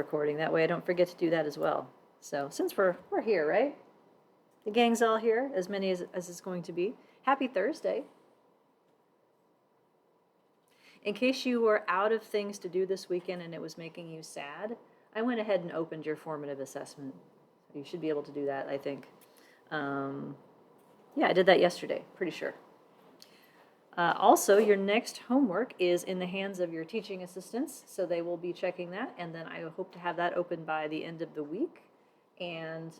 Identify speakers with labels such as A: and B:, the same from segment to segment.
A: recording. That way I don't forget to do that as well. So since we're here, right? The gang's all here, as many as it's going to be. Happy Thursday. In case you were out of things to do this weekend and it was making you sad, I went ahead and opened your formative assessment. You should be able to do that, I think. Yeah, I did that yesterday, pretty sure. Also, your next homework is in the hands of your teaching assistants, so they will be checking that, and then I hope to have that open by the end of the week, and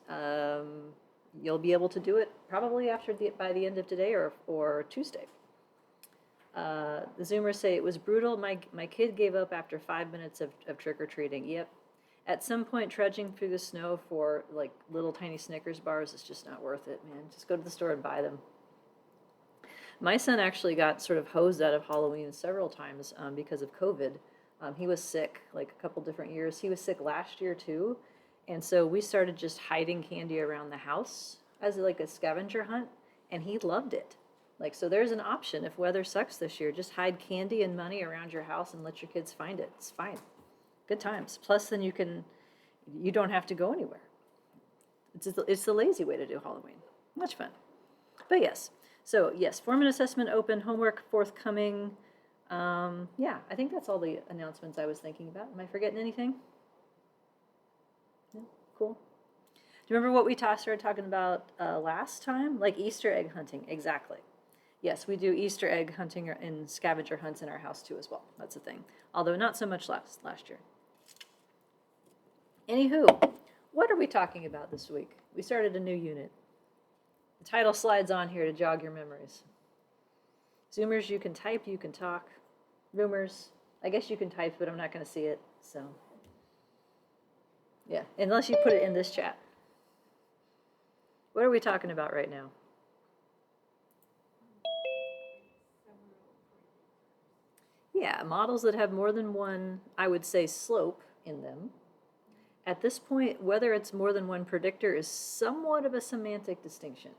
A: you'll be able to do it probably by the end of today or Tuesday. The Zoomers say it was brutal. My kid gave up after 5 minutes of trick-or-treating. Yep. At some point, trudging through the snow for like little tiny Snickers bars is just not worth it, man. Just go to the store and buy them. My son actually got sort of hosed out of Halloween several times because of COVID. He was sick like a couple different years. He was sick last year too. And so we started just hiding candy around the house as like a scavenger hunt, and he loved it. Like, so there's an option if weather sucks this year. Just hide candy and money around your house and let your kids find it. It's fine. Good times. Plus, then you don't have to go anywhere. It's the lazy way to do Halloween. Much fun. But yes. So yes, formative assessment open, homework forthcoming. Yeah, I think that's all the announcements I was thinking about. Am I forgetting anything? Yeah, cool. Do you remember what we started talking about last time? Like Easter egg hunting, exactly. Yes, we do Easter egg hunting and scavenger hunts in our house too as well. That's a thing. Although not so much last year. Anywho, what are we talking about this week? We started a new unit. The title slides on here to jog your memories. Zoomers, you can type, you can talk. Roomers, I guess you can type, but I'm not going to see it. So, yeah, unless you put it in this chat. What are we talking about right now? Yeah, models that have more than one, I would say, slope in them. At this point, whether it's more than one predictor is somewhat of a semantic distinction.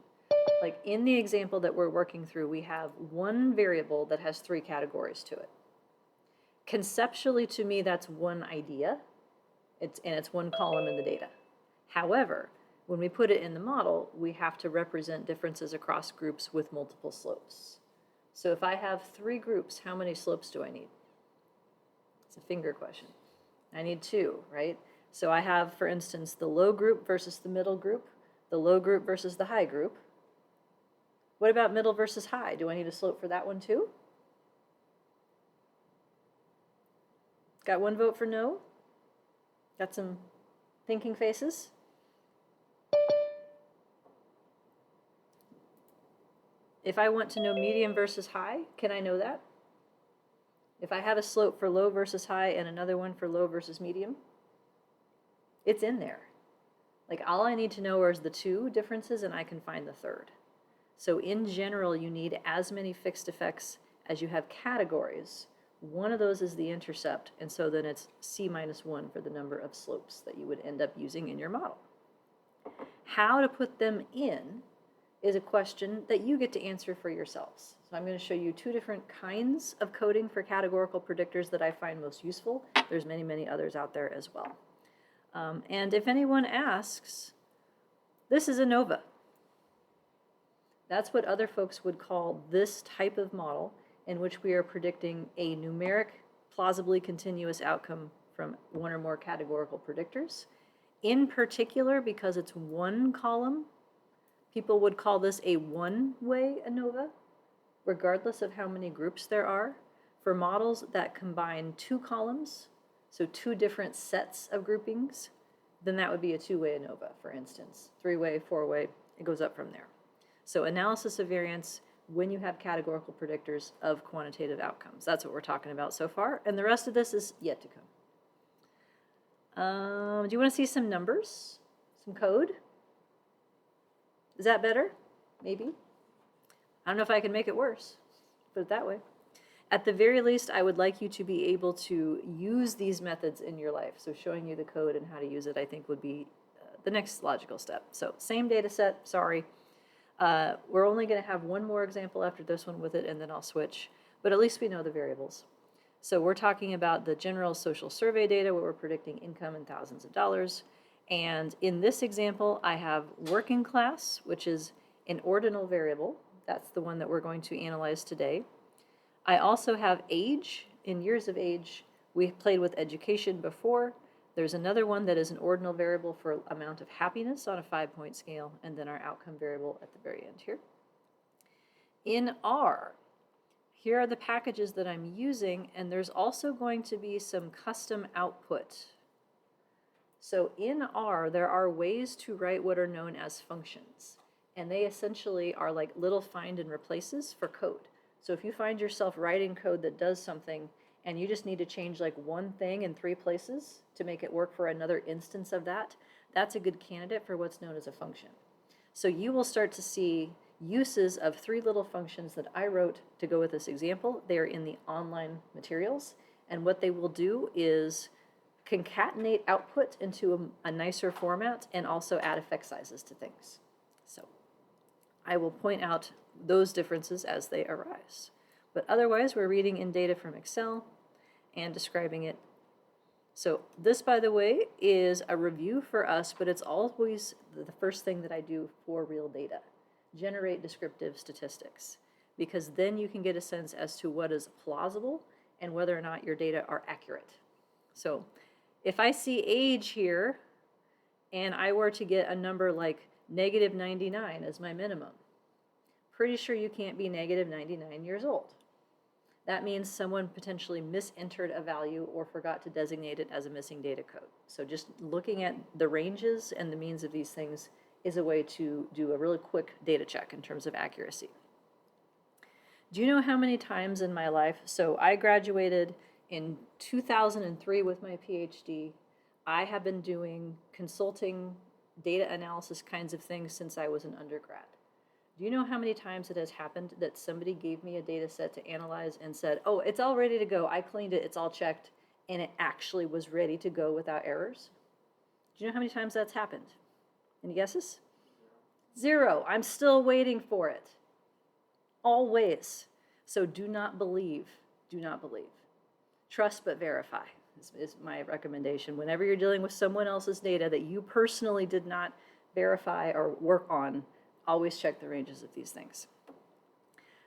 A: Like in the example that we're working through, we have one variable that has 3 categories to it. Conceptually, to me, that's one idea, and it's one column in the data. However, when we put it in the model, we have to represent differences across groups with multiple slopes. So if I have 3 groups, how many slopes do I need? It's a finger question. I need 2, right? So I have, for instance, the low group versus the middle group, the low group versus the high group. What about middle versus high? Do I need a slope for that one too? Got 1 vote for no? Got some thinking faces? If I want to know medium versus high, can I know that? If I have a slope for low versus high and another one for low versus medium, it's in there. Like all I need to know is the 2 differences and I can find the 3rd. So in general, you need as many fixed effects as you have categories. One of those is the intercept, and so then it's C minus 1 for the number of slopes that you would end up using in your model. How to put them in is a question that you get to answer for yourselves. So I'm going to show you 2 different kinds of coding for categorical predictors that I find most useful. There's many, many others out there as well. And if anyone asks, this is ANOVA. That's what other folks would call this type of model in which we are predicting a numeric, plausibly continuous outcome from 1 or more categorical predictors. In particular, because it's 1 column, people would call this a one-way ANOVA, regardless of how many groups there are. For models that combine 2 columns, so 2 different sets of groupings, then that would be a 2-way ANOVA, for instance. 3-way, 4-way, it goes up from there. So analysis of variance when you have categorical predictors of quantitative outcomes. That's what we're talking about so far, and the rest of this is yet to come. Do you want to see some numbers, some code? Is that better? Maybe. I don't know if I can make it worse. Put it that way. At the very least, I would like you to be able to use these methods in your life. So showing you the code and how to use it, I think, would be the next logical step. So same data set, sorry. We're only going to have 1 more example after this one with it, and then I'll switch. But at least we know the variables. So we're talking about the general social survey data where we're predicting income in thousands of dollars. And in this example, I have working class, which is an ordinal variable. That's the one that we're going to analyze today. I also have age, in years of age. We've played with education before. There's another one that is an ordinal variable for amount of happiness on a 5-point scale, and then our outcome variable at the very end here. In R, here are the packages that I'm using, and there's also going to be some custom output. So in R, there are ways to write what are known as functions, and they essentially are like little find and replaces for code. So if you find yourself writing code that does something and you just need to change like one thing in 3 places to make it work for another instance of that, that's a good candidate for what's known as a function. So you will start to see uses of 3 little functions that I wrote to go with this example. They are in the online materials, and what they will do is concatenate output into a nicer format and also add effect sizes to things. So I will point out those differences as they arise. But otherwise, we're reading in data from Excel and describing it. So this, by the way, is a review for us, but it's always the first thing that I do for real data. Generate descriptive statistics, because then you can get a sense as to what is plausible and whether or not your data are accurate. So if I see age here and I were to get a number like -99 as my minimum, pretty sure you can't be -99 years old. That means someone potentially misentered a value or forgot to designate it as a missing data code. So just looking at the ranges and the means of these things is a way to do a really quick data check in terms of accuracy. Do you know how many times in my life, so I graduated in 2003 with my PhD. I have been doing consulting, data analysis kinds of things since I was an undergrad. Do you know how many times it has happened that somebody gave me a data set to analyze and said, oh, it's all ready to go, I cleaned it, it's all checked, and it actually was ready to go without errors? Do you know how many times that's happened? Any guesses? 0. I'm still waiting for it. Always. So do not believe. Do not believe. Trust but verify is my recommendation. Whenever you're dealing with someone else's data that you personally did not verify or work on, always check the ranges of these things.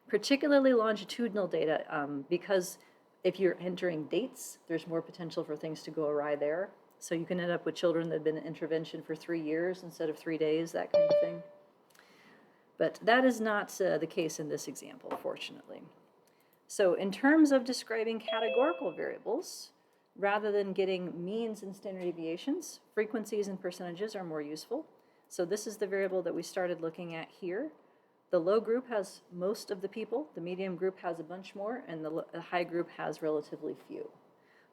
A: Particularly longitudinal data, because if you're entering dates, there's more potential for things to go awry there. So you can end up with children that have been in intervention for 3 years instead of 3 days, that kind of thing. But that is not the case in this example, fortunately. So in terms of describing categorical variables, rather than getting means and standard deviations, frequencies and percentages are more useful. So this is the variable that we started looking at here. The low group has most of the people, the medium group has a bunch more, and the high group has relatively few.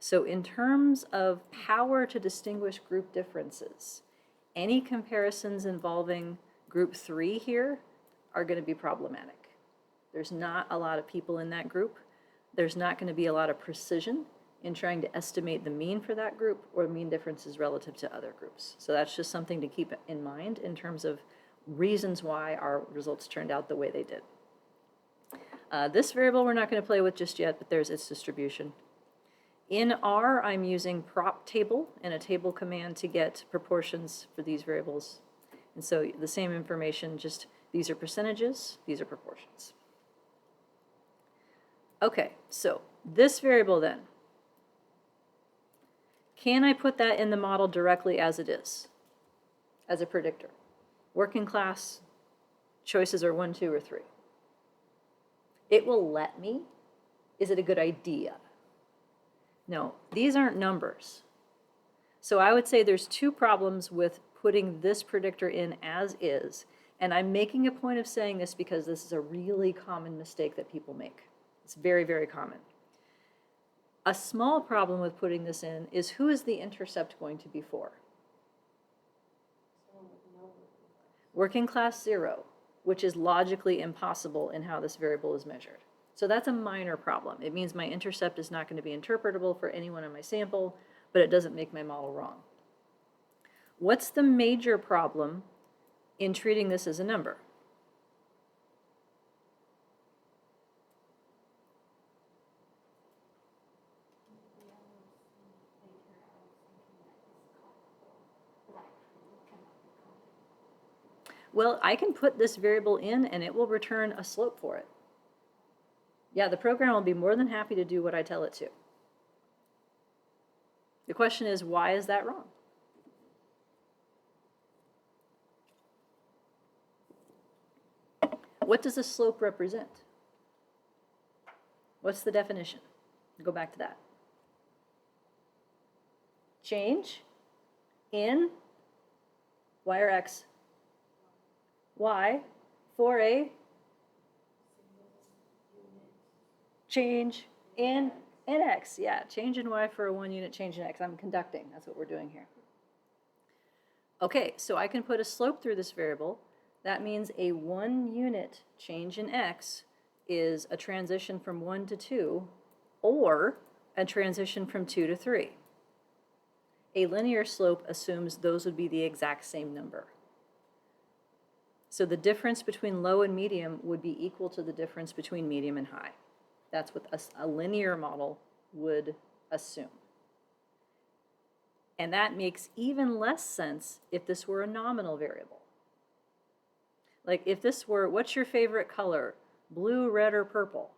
A: So in terms of power to distinguish group differences, any comparisons involving group 3 here are going to be problematic. There's not a lot of people in that group. There's not going to be a lot of precision in trying to estimate the mean for that group or mean differences relative to other groups. So that's just something to keep in mind in terms of reasons why our results turned out the way they did. This variable we're not going to play with just yet, but there's its distribution. In R, I'm using prop table and a table command to get proportions for these variables. And so the same information, just these are percentages, these are proportions. Okay, so this variable then, can I put that in the model directly as it is, as a predictor? Working class, choices are 1, 2, or 3. It will let me. Is it a good idea? No, these aren't numbers. So I would say there's 2 problems with putting this predictor in as is. And I'm making a point of saying this because this is a really common mistake that people make. It's very, very common. A small problem with putting this in is who is the intercept going to be for? Working class 0, which is logically impossible in how this variable is measured. So that's a minor problem. It means my intercept is not going to be interpretable for anyone in my sample, but it doesn't make my model wrong. What's the major problem in treating this as a number? Well, I can put this variable in and it will return a slope for it. Yeah, the program will be more than happy to do what I tell it to. The question is, why is that wrong? What does a slope represent? What's the definition? Go back to that. Change in y or x? Y for a change in x. Yeah, change in y for a 1 unit change in x. I'm conducting. That's what we're doing here. Okay, so I can put a slope through this variable. That means a 1 unit change in x is a transition from 1 to 2 or a transition from 2 to 3. A linear slope assumes those would be the exact same number. So the difference between low and medium would be equal to the difference between medium and high. That's what a linear model would assume. And that makes even less sense if this were a nominal variable. Like if this were, what's your favorite color? Blue, red, or purple?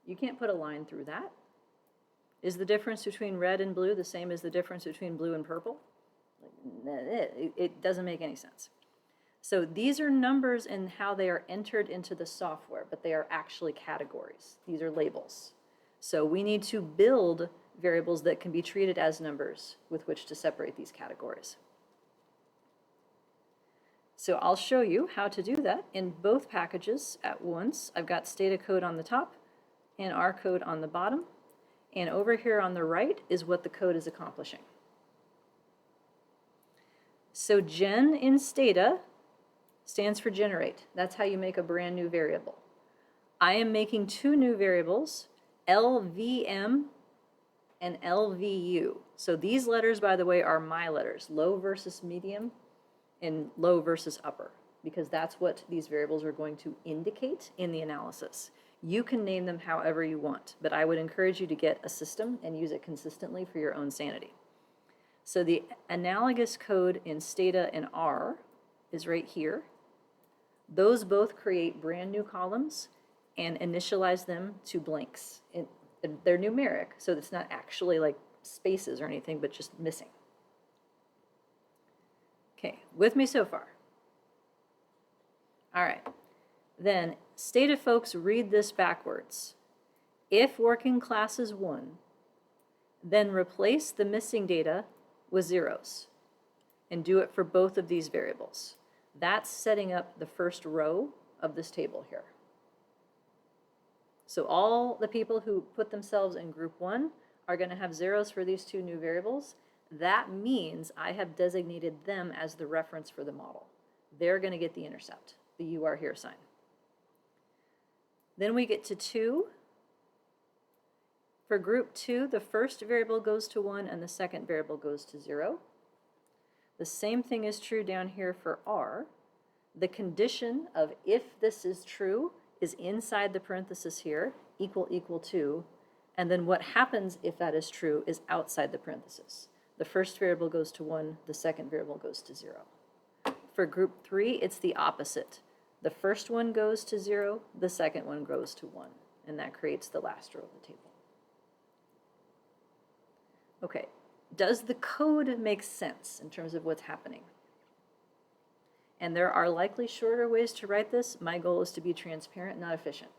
A: You can't put a line through that. Is the difference between red and blue the same as the difference between blue and purple? It doesn't make any sense. So these are numbers and how they are entered into the software, but they are actually categories. These are labels. So we need to build variables that can be treated as numbers with which to separate these categories. So I'll show you how to do that in both packages at once. I've got Stata code on the top and R code on the bottom. And over here on the right is what the code is accomplishing. So gen in Stata stands for generate. That's how you make a brand new variable. I am making two new variables, LVM and LVU. So these letters, by the way, are my letters, low versus medium and low versus upper, because that's what these variables are going to indicate in the analysis. You can name them however you want, but I would encourage you to get a system and use it consistently for your own sanity. So the analogous code in Stata and R is right here. Those both create brand new columns and initialize them to blanks. They're numeric, so it's not actually like spaces or anything, but just missing. Okay, with me so far? All right, then Stata folks, read this backwards. If working class is 1, then replace the missing data with zeros and do it for both of these variables. That's setting up the first row of this table here. So all the people who put themselves in group 1 are going to have zeros for these two new variables. That means I have designated them as the reference for the model. They're going to get the intercept, the you are here sign. Then we get to 2. For group 2, the first variable goes to 1 and the second variable goes to 0. The same thing is true down here for R. The condition of if this is true is inside the parenthesis here, equal to, and then what happens if that is true is outside the parenthesis. The first variable goes to 1, the second variable goes to 0. For group 3, it's the opposite. The first one goes to 0, the second one goes to 1, and that creates the last row of the table. Okay, does the code make sense in terms of what's happening? And there are likely shorter ways to write this. My goal is to be transparent, not efficient.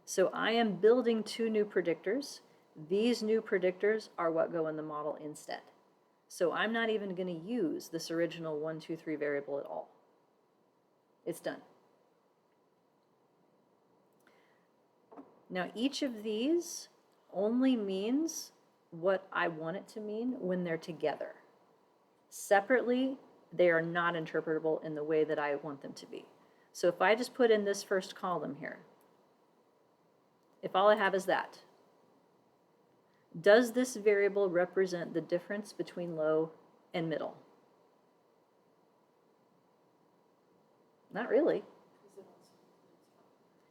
A: So I am building two new predictors. These new predictors are what go in the model instead. So I'm not even going to use this original 1, 2, 3 variable at all. It's done. Now each of these only means what I want it to mean when they're together. Separately, they are not interpretable in the way that I want them to be. So if I just put in this first column here, if all I have is that, does this variable represent the difference between low and middle? Not really.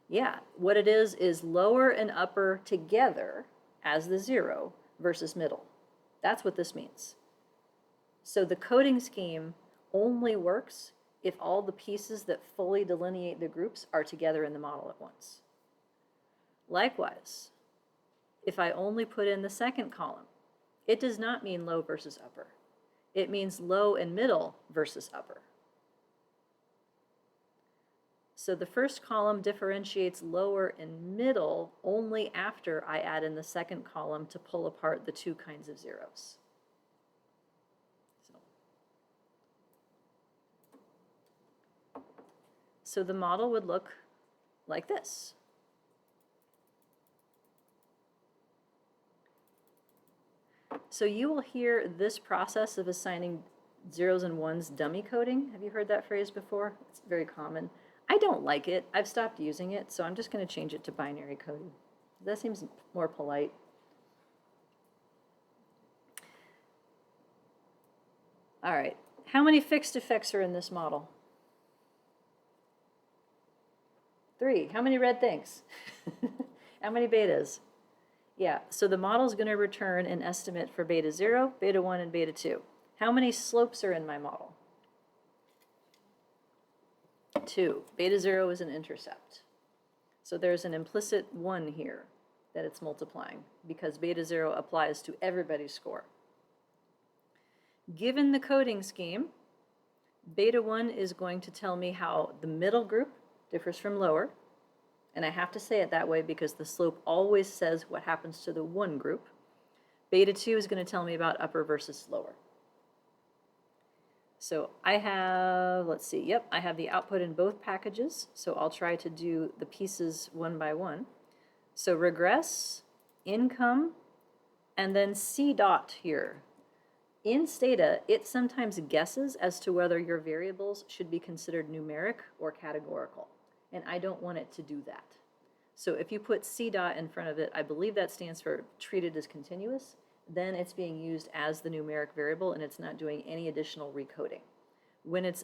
A: Yeah, what it is lower and upper together as the 0 versus middle. That's what this means. So the coding scheme only works if all the pieces that fully delineate the groups are together in the model at once. Likewise, if I only put in the second column, it does not mean low versus upper. It means low and middle versus upper. So the first column differentiates lower and middle only after I add in the second column to pull apart the two kinds of zeros. So the model would look like this. So you will hear this process of assigning zeros and ones dummy coding. Have you heard that phrase before? It's very common. I don't like it. I've stopped using it, so I'm just going to change it to binary coding. That seems more polite. All right. How many fixed effects are in this model? 3. How many red things? How many betas? Yeah, so the model is going to return an estimate for beta 0, beta 1, and beta 2. How many slopes are in my model? 2. Beta 0 is an intercept. So there's an implicit 1 here that it's multiplying because beta 0 applies to everybody's score. Given the coding scheme, beta 1 is going to tell me how the middle group differs from lower. And I have to say it that way because the slope always says what happens to the 1 group. Beta 2 is going to tell me about upper versus lower. So I have, let's see, yep, I have the output in both packages. So I'll try to do the pieces one by one. So regress, income, and then C dot here. In Stata, it sometimes guesses as to whether your variables should be considered numeric or categorical. And I don't want it to do that. So if you put C dot in front of it, I believe that stands for treated as continuous, then it's being used as the numeric variable and it's not doing any additional recoding. When it's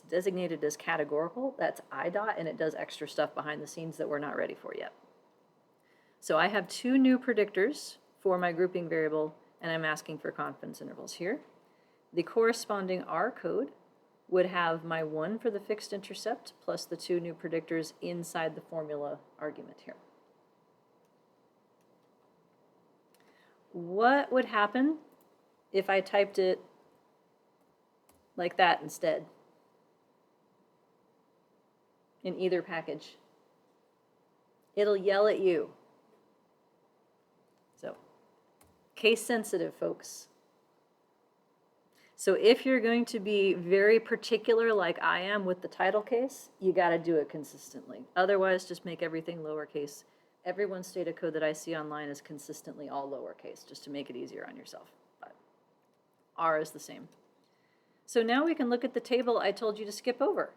A: designated as categorical, that's I dot and it does extra stuff behind the scenes that we're not ready for yet. So I have 2 new predictors for my grouping variable and I'm asking for confidence intervals here. The corresponding R code would have my 1 for the fixed intercept plus the 2 new predictors inside the formula argument here. What would happen if I typed it like that instead in either package? It'll yell at you. So, case sensitive, folks. So if you're going to be very particular like I am with the title case, you got to do it consistently. Otherwise, just make everything lowercase. Everyone's Stata code that I see online is consistently all lowercase, just to make it easier on yourself. But R is the same. So now we can look at the table I told you to skip over.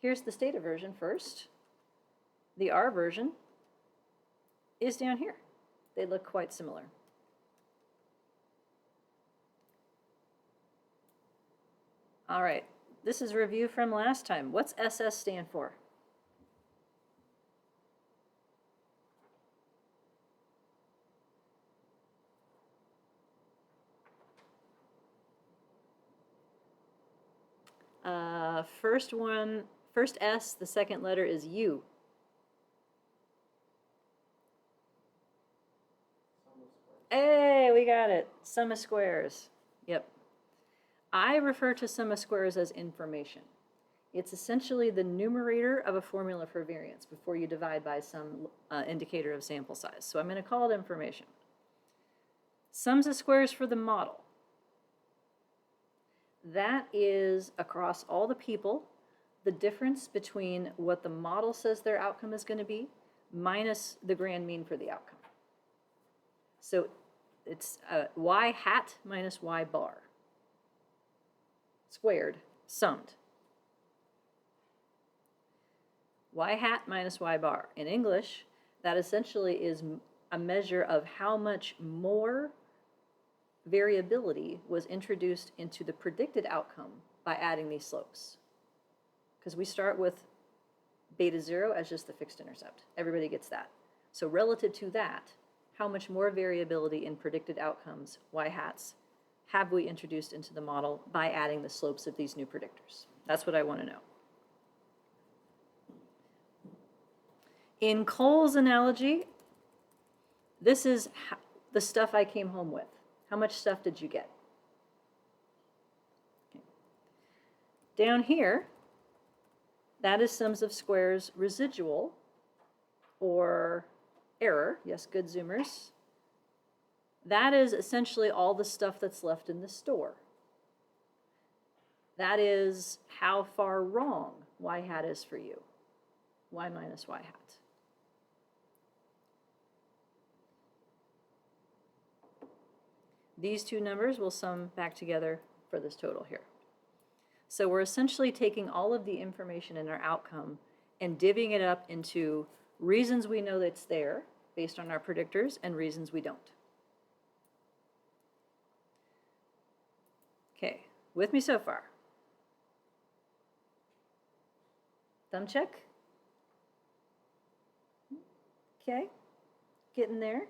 A: Here's the Stata version first. The R version is down here. They look quite similar. All right, this is a review from last time. What's SS stand for? First S, the second letter is U. Hey, we got it. Sum of squares. Yep. I refer to sum of squares as information. It's essentially the numerator of a formula for variance before you divide by some indicator of sample size. So I'm going to call it information. Sums of squares for the model. That is, across all the people, the difference between what the model says their outcome is going to be minus the grand mean for the outcome. So it's y hat minus y bar squared, summed. Y hat minus y bar. In English, that essentially is a measure of how much more variability was introduced into the predicted outcome by adding these slopes. Because we start with beta 0 as just the fixed intercept. Everybody gets that. So relative to that, how much more variability in predicted outcomes, y hats, have we introduced into the model by adding the slopes of these new predictors? That's what I want to know. In Cole's analogy, this is the stuff I came home with. How much stuff did you get? Okay. Down here, that is sums of squares residual, or error. Yes, good Zoomers. That is essentially all the stuff that's left in the store. That is how far wrong y hat is for you. Y minus y hat. These two numbers will sum back together for this total here. So we're essentially taking all of the information in our outcome and divvying it up into reasons we know that it's there based on our predictors and reasons we don't. Okay, with me so far? Thumb check? Okay, getting there.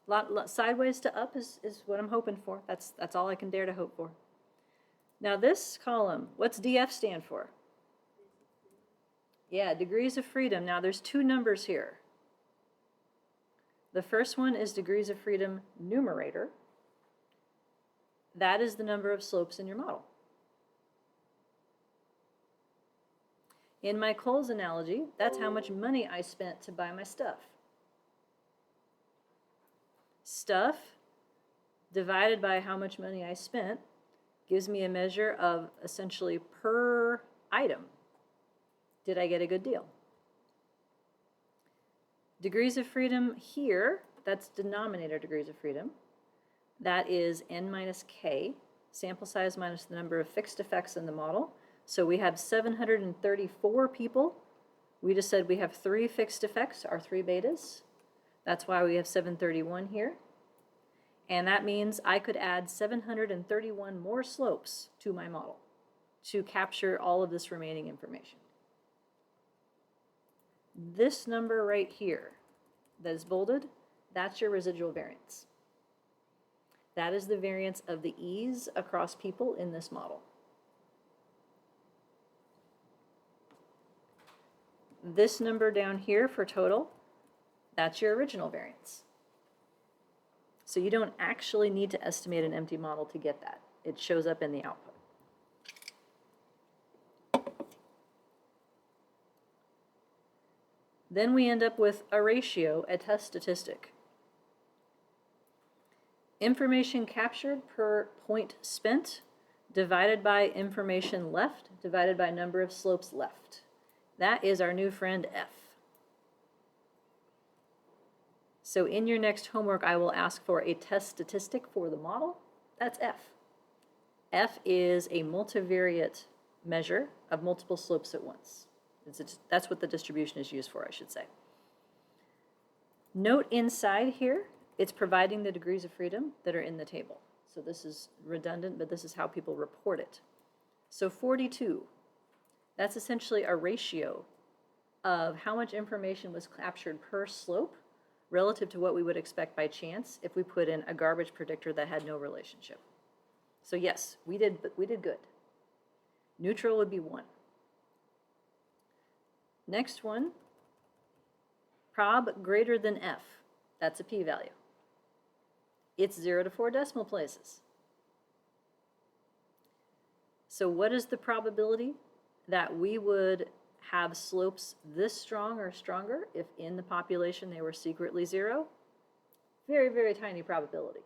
A: Lot sideways to up is what I'm hoping for. That's all I can dare to hope for. Now this column, what's DF stand for? Yeah, degrees of freedom. Now there's two numbers here. The first one is degrees of freedom numerator. That is the number of slopes in your model. In my Cole's analogy, that's how much money I spent to buy my stuff. Stuff divided by how much money I spent gives me a measure of essentially per item. Did I get a good deal? Degrees of freedom here, that's denominator degrees of freedom. That is n minus k, sample size minus the number of fixed effects in the model. So we have 734 people. We just said we have 3 fixed effects, our 3 betas. That's why we have 731 here. And that means I could add 731 more slopes to my model to capture all of this remaining information. This number right here that is bolded, that's your residual variance. That is the variance of the ease across people in this model. This number down here for total, that's your original variance. So you don't actually need to estimate an empty model to get that. It shows up in the output. Then we end up with a ratio, a test statistic. Information captured per point spent divided by information left divided by number of slopes left. That is our new friend F. So in your next homework, I will ask for a test statistic for the model. That's F. F is a multivariate measure of multiple slopes at once. That's what the distribution is used for, I should say. Note inside here, it's providing the degrees of freedom that are in the table. So this is redundant, but this is how people report it. So 42, that's essentially a ratio of how much information was captured per slope relative to what we would expect by chance if we put in a garbage predictor that had no relationship. So yes, we did good. Neutral would be 1. Next one, prob greater than F. That's a p-value. It's 0 to 4 decimal places. So what is the probability that we would have slopes this strong or stronger if in the population they were secretly 0? Very, very tiny probability.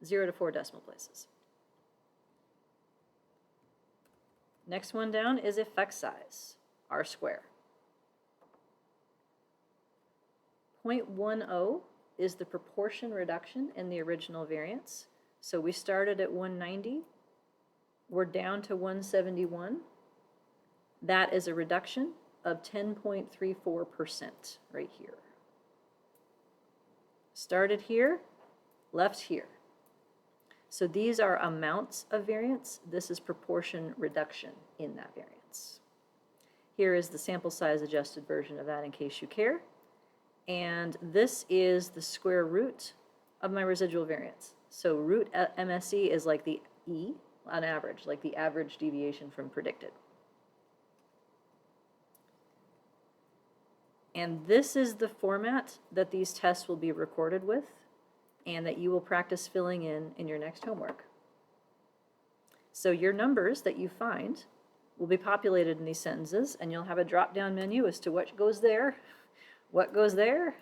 A: 0 to 4 decimal places. Next one down is effect size, R square. 0.10 is the proportion reduction in the original variance. So we started at 190, we're down to 171. That is a reduction of 10.34% right here. Started here, left here. So these are amounts of variance. This is proportion reduction in that variance. Here is the sample size adjusted version of that in case you care. And this is the square root of my residual variance. So root MSE is like the E on average, like the average deviation from predicted. And this is the format that these tests will be recorded with and that you will practice filling in your next homework. So your numbers that you find will be populated in these sentences, and you'll have a drop-down menu as to what goes there, and what goes there.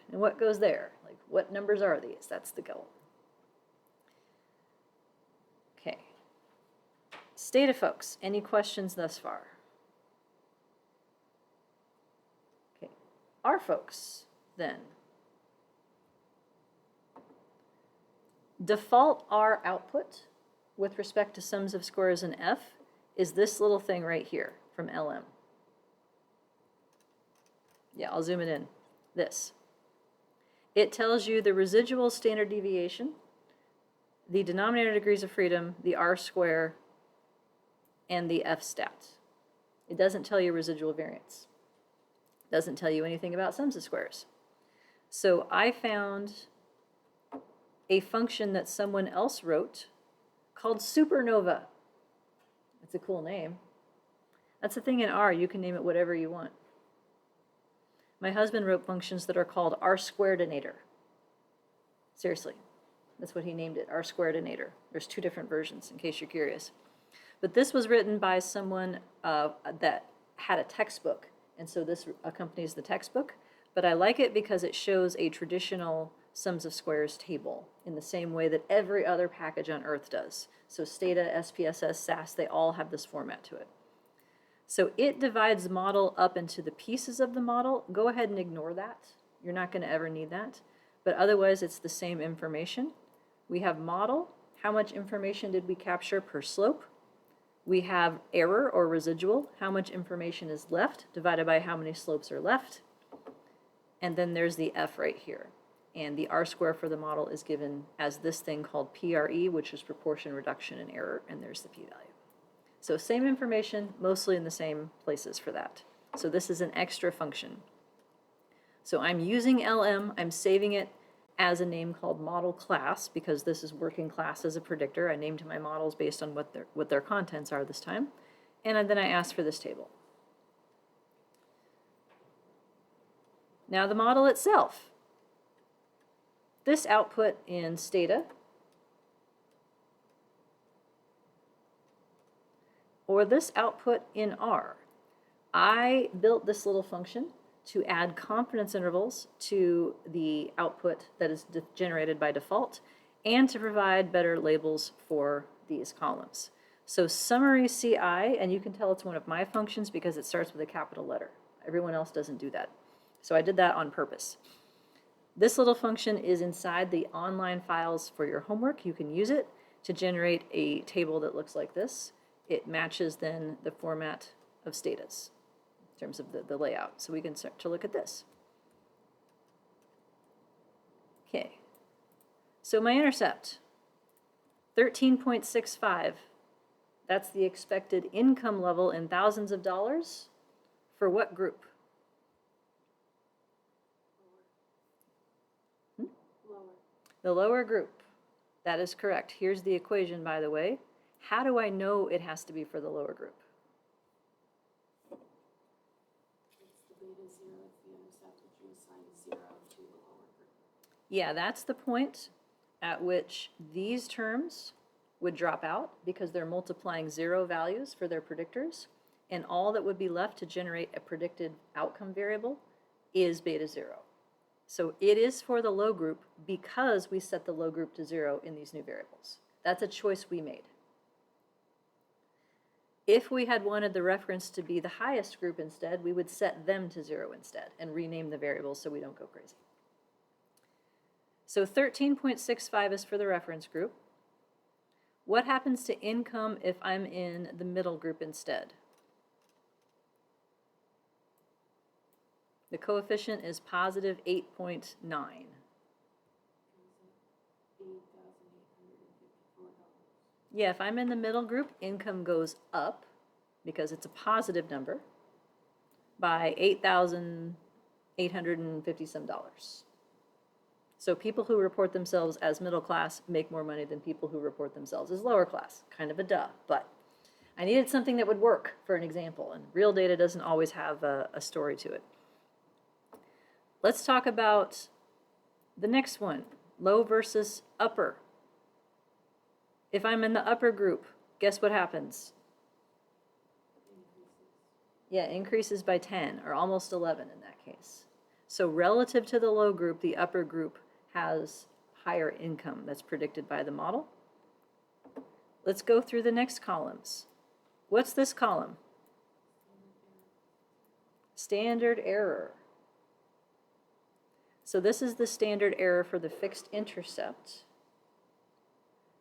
A: Like, what numbers are these? That's the goal. Okay. Stata folks, any questions thus far? Okay. R folks, then. Default R output with respect to sums of squares in F is this little thing right here from LM. Yeah, I'll zoom it in. This. It tells you the residual standard deviation, the denominator degrees of freedom, the R square, and the F stat. It doesn't tell you residual variance. It doesn't tell you anything about sums of squares. So I found a function that someone else wrote called supernova. It's a cool name. That's the thing in R, you can name it whatever you want. My husband wrote functions that are called R-squaredinator. Seriously, that's what he named it, R-squaredinator. There's 2 different versions, in case you're curious. But this was written by someone that had a textbook, and so this accompanies the textbook. But I like it because it shows a traditional sums of squares table in the same way that every other package on Earth does. So Stata, SPSS, SAS, they all have this format to it. So it divides the model up into the pieces of the model. Go ahead and ignore that. You're not going to ever need that. But otherwise, it's the same information. We have model. How much information did we capture per slope? We have error or residual. How much information is left divided by how many slopes are left. And then there's the F right here. And the R square for the model is given as this thing called PRE, which is proportion reduction in error, and there's the p-value. So same information, mostly in the same places for that. So this is an extra function. So I'm using LM, I'm saving it as a name called model class, because this is working class as a predictor. I named my models based on what their contents are this time. And then I asked for this table. Now the model itself. This output in Stata, or this output in R. I built this little function to add confidence intervals to the output that is generated by default and to provide better labels for these columns. So summary CI, and you can tell it's one of my functions because it starts with a capital letter. Everyone else doesn't do that. So I did that on purpose. This little function is inside the online files for your homework. You can use it to generate a table that looks like this. It matches then the format of Statas in terms of the layout. So we can start to look at this. Okay, so my intercept, 13.65. That's the expected income level in thousands of dollars for what group? The lower group. That is correct. Here's the equation, by the way. How do I know it has to be for the lower group?
B: It's the beta 0, it's the intercept that you assign 0 to the lower group.
A: Yeah, that's the point at which these terms would drop out because they're multiplying 0 values for their predictors, and all that would be left to generate a predicted outcome variable is beta 0. So it is for the low group because we set the low group to 0 in these new variables. That's a choice we made. If we had wanted the reference to be the highest group instead, we would set them to 0 instead and rename the variables so we don't go crazy. So 13.65 is for the reference group. What happens to income if I'm in the middle group instead? The coefficient is positive 8.9. Yeah, if I'm in the middle group, income goes up because it's a positive number by $8,850 some. So people who report themselves as middle class make more money than people who report themselves as lower class. Kind of a duh, but I needed something that would work for an example, and real data doesn't always have a story to it. Let's talk about the next one, low versus upper. If I'm in the upper group, guess what happens? Yeah, increases by 10 or almost 11 in that case. So relative to the low group, the upper group has higher income that's predicted by the model. Let's go through the next columns. What's this column? Standard error. So this is the standard error for the fixed intercept.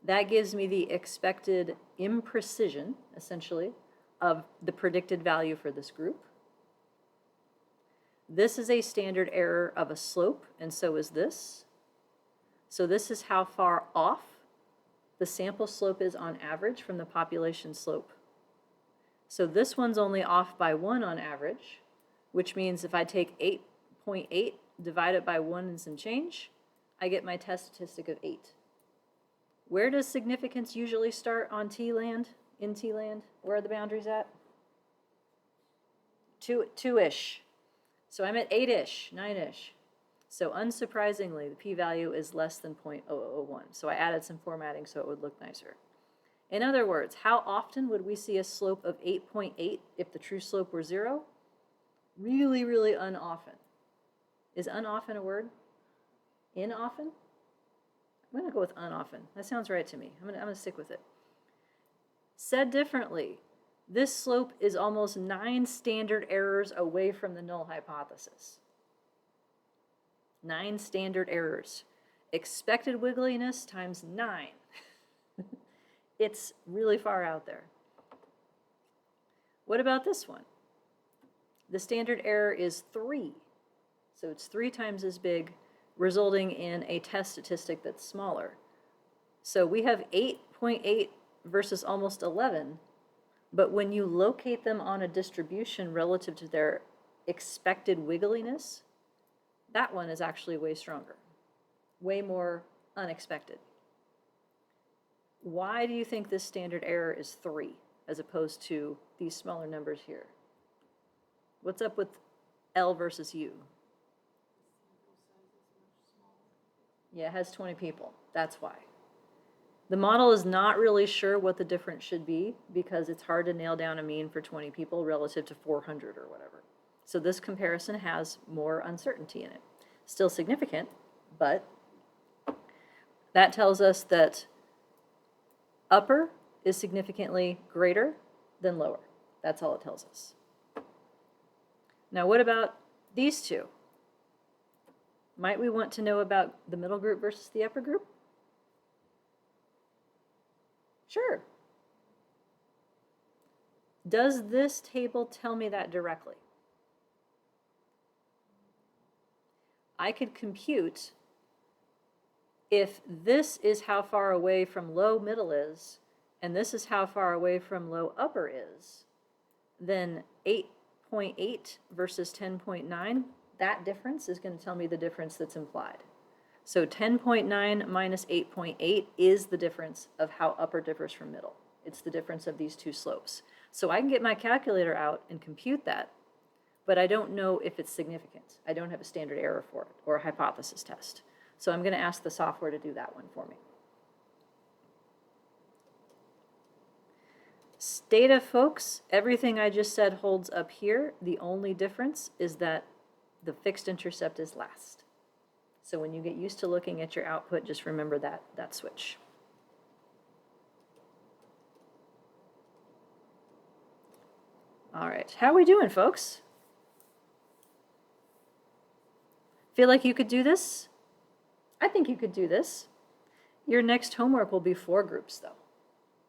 A: That gives me the expected imprecision, essentially, of the predicted value for this group. This is a standard error of a slope, and so is this. So this is how far off the sample slope is on average from the population slope. So this one's only off by 1 on average, which means if I take 8.8, divide it by 1 and some change, I get my test statistic of 8. Where does significance usually start on T-land, in T-land? Where are the boundaries at? 2-ish. So I'm at 8-ish, 9-ish. So unsurprisingly, the p-value is less than 0.0001. So I added some formatting so it would look nicer. In other words, how often would we see a slope of 8.8 if the true slope were 0? Really, really unoften. Is unoften a word? Inoften? I'm going to go with unoften. That sounds right to me. I'm going to stick with it. Said differently, this slope is almost 9 standard errors away from the null hypothesis. 9 standard errors. Expected wiggliness times 9. It's really far out there. What about this one? The standard error is 3. So it's 3 times as big, resulting in a test statistic that's smaller. So we have 8.8 versus almost 11, but when you locate them on a distribution relative to their expected wiggliness, that one is actually way stronger, way more unexpected. Why do you think this standard error is 3 as opposed to these smaller numbers here? What's up with L versus U? Yeah, it has 20 people. That's why. The model is not really sure what the difference should be because it's hard to nail down a mean for 20 people relative to 400 or whatever. So this comparison has more uncertainty in it. Still significant, but that tells us that upper is significantly greater than lower. That's all it tells us. Now, what about these two? Might we want to know about the middle group versus the upper group? Sure. Does this table tell me that directly? I could compute if this is how far away from low middle is, and this is how far away from low upper is, then 8.8 versus 10.9, that difference is going to tell me the difference that's implied. So 10.9 minus 8.8 is the difference of how upper differs from middle. It's the difference of these two slopes. So I can get my calculator out and compute that, but I don't know if it's significant. I don't have a standard error for it or a hypothesis test. So I'm going to ask the software to do that one for me. Data, folks, everything I just said holds up here. The only difference is that the fixed intercept is last. So when you get used to looking at your output, just remember that switch. All right, how are we doing, folks? Feel like you could do this? I think you could do this. Your next homework will be 4 groups, though,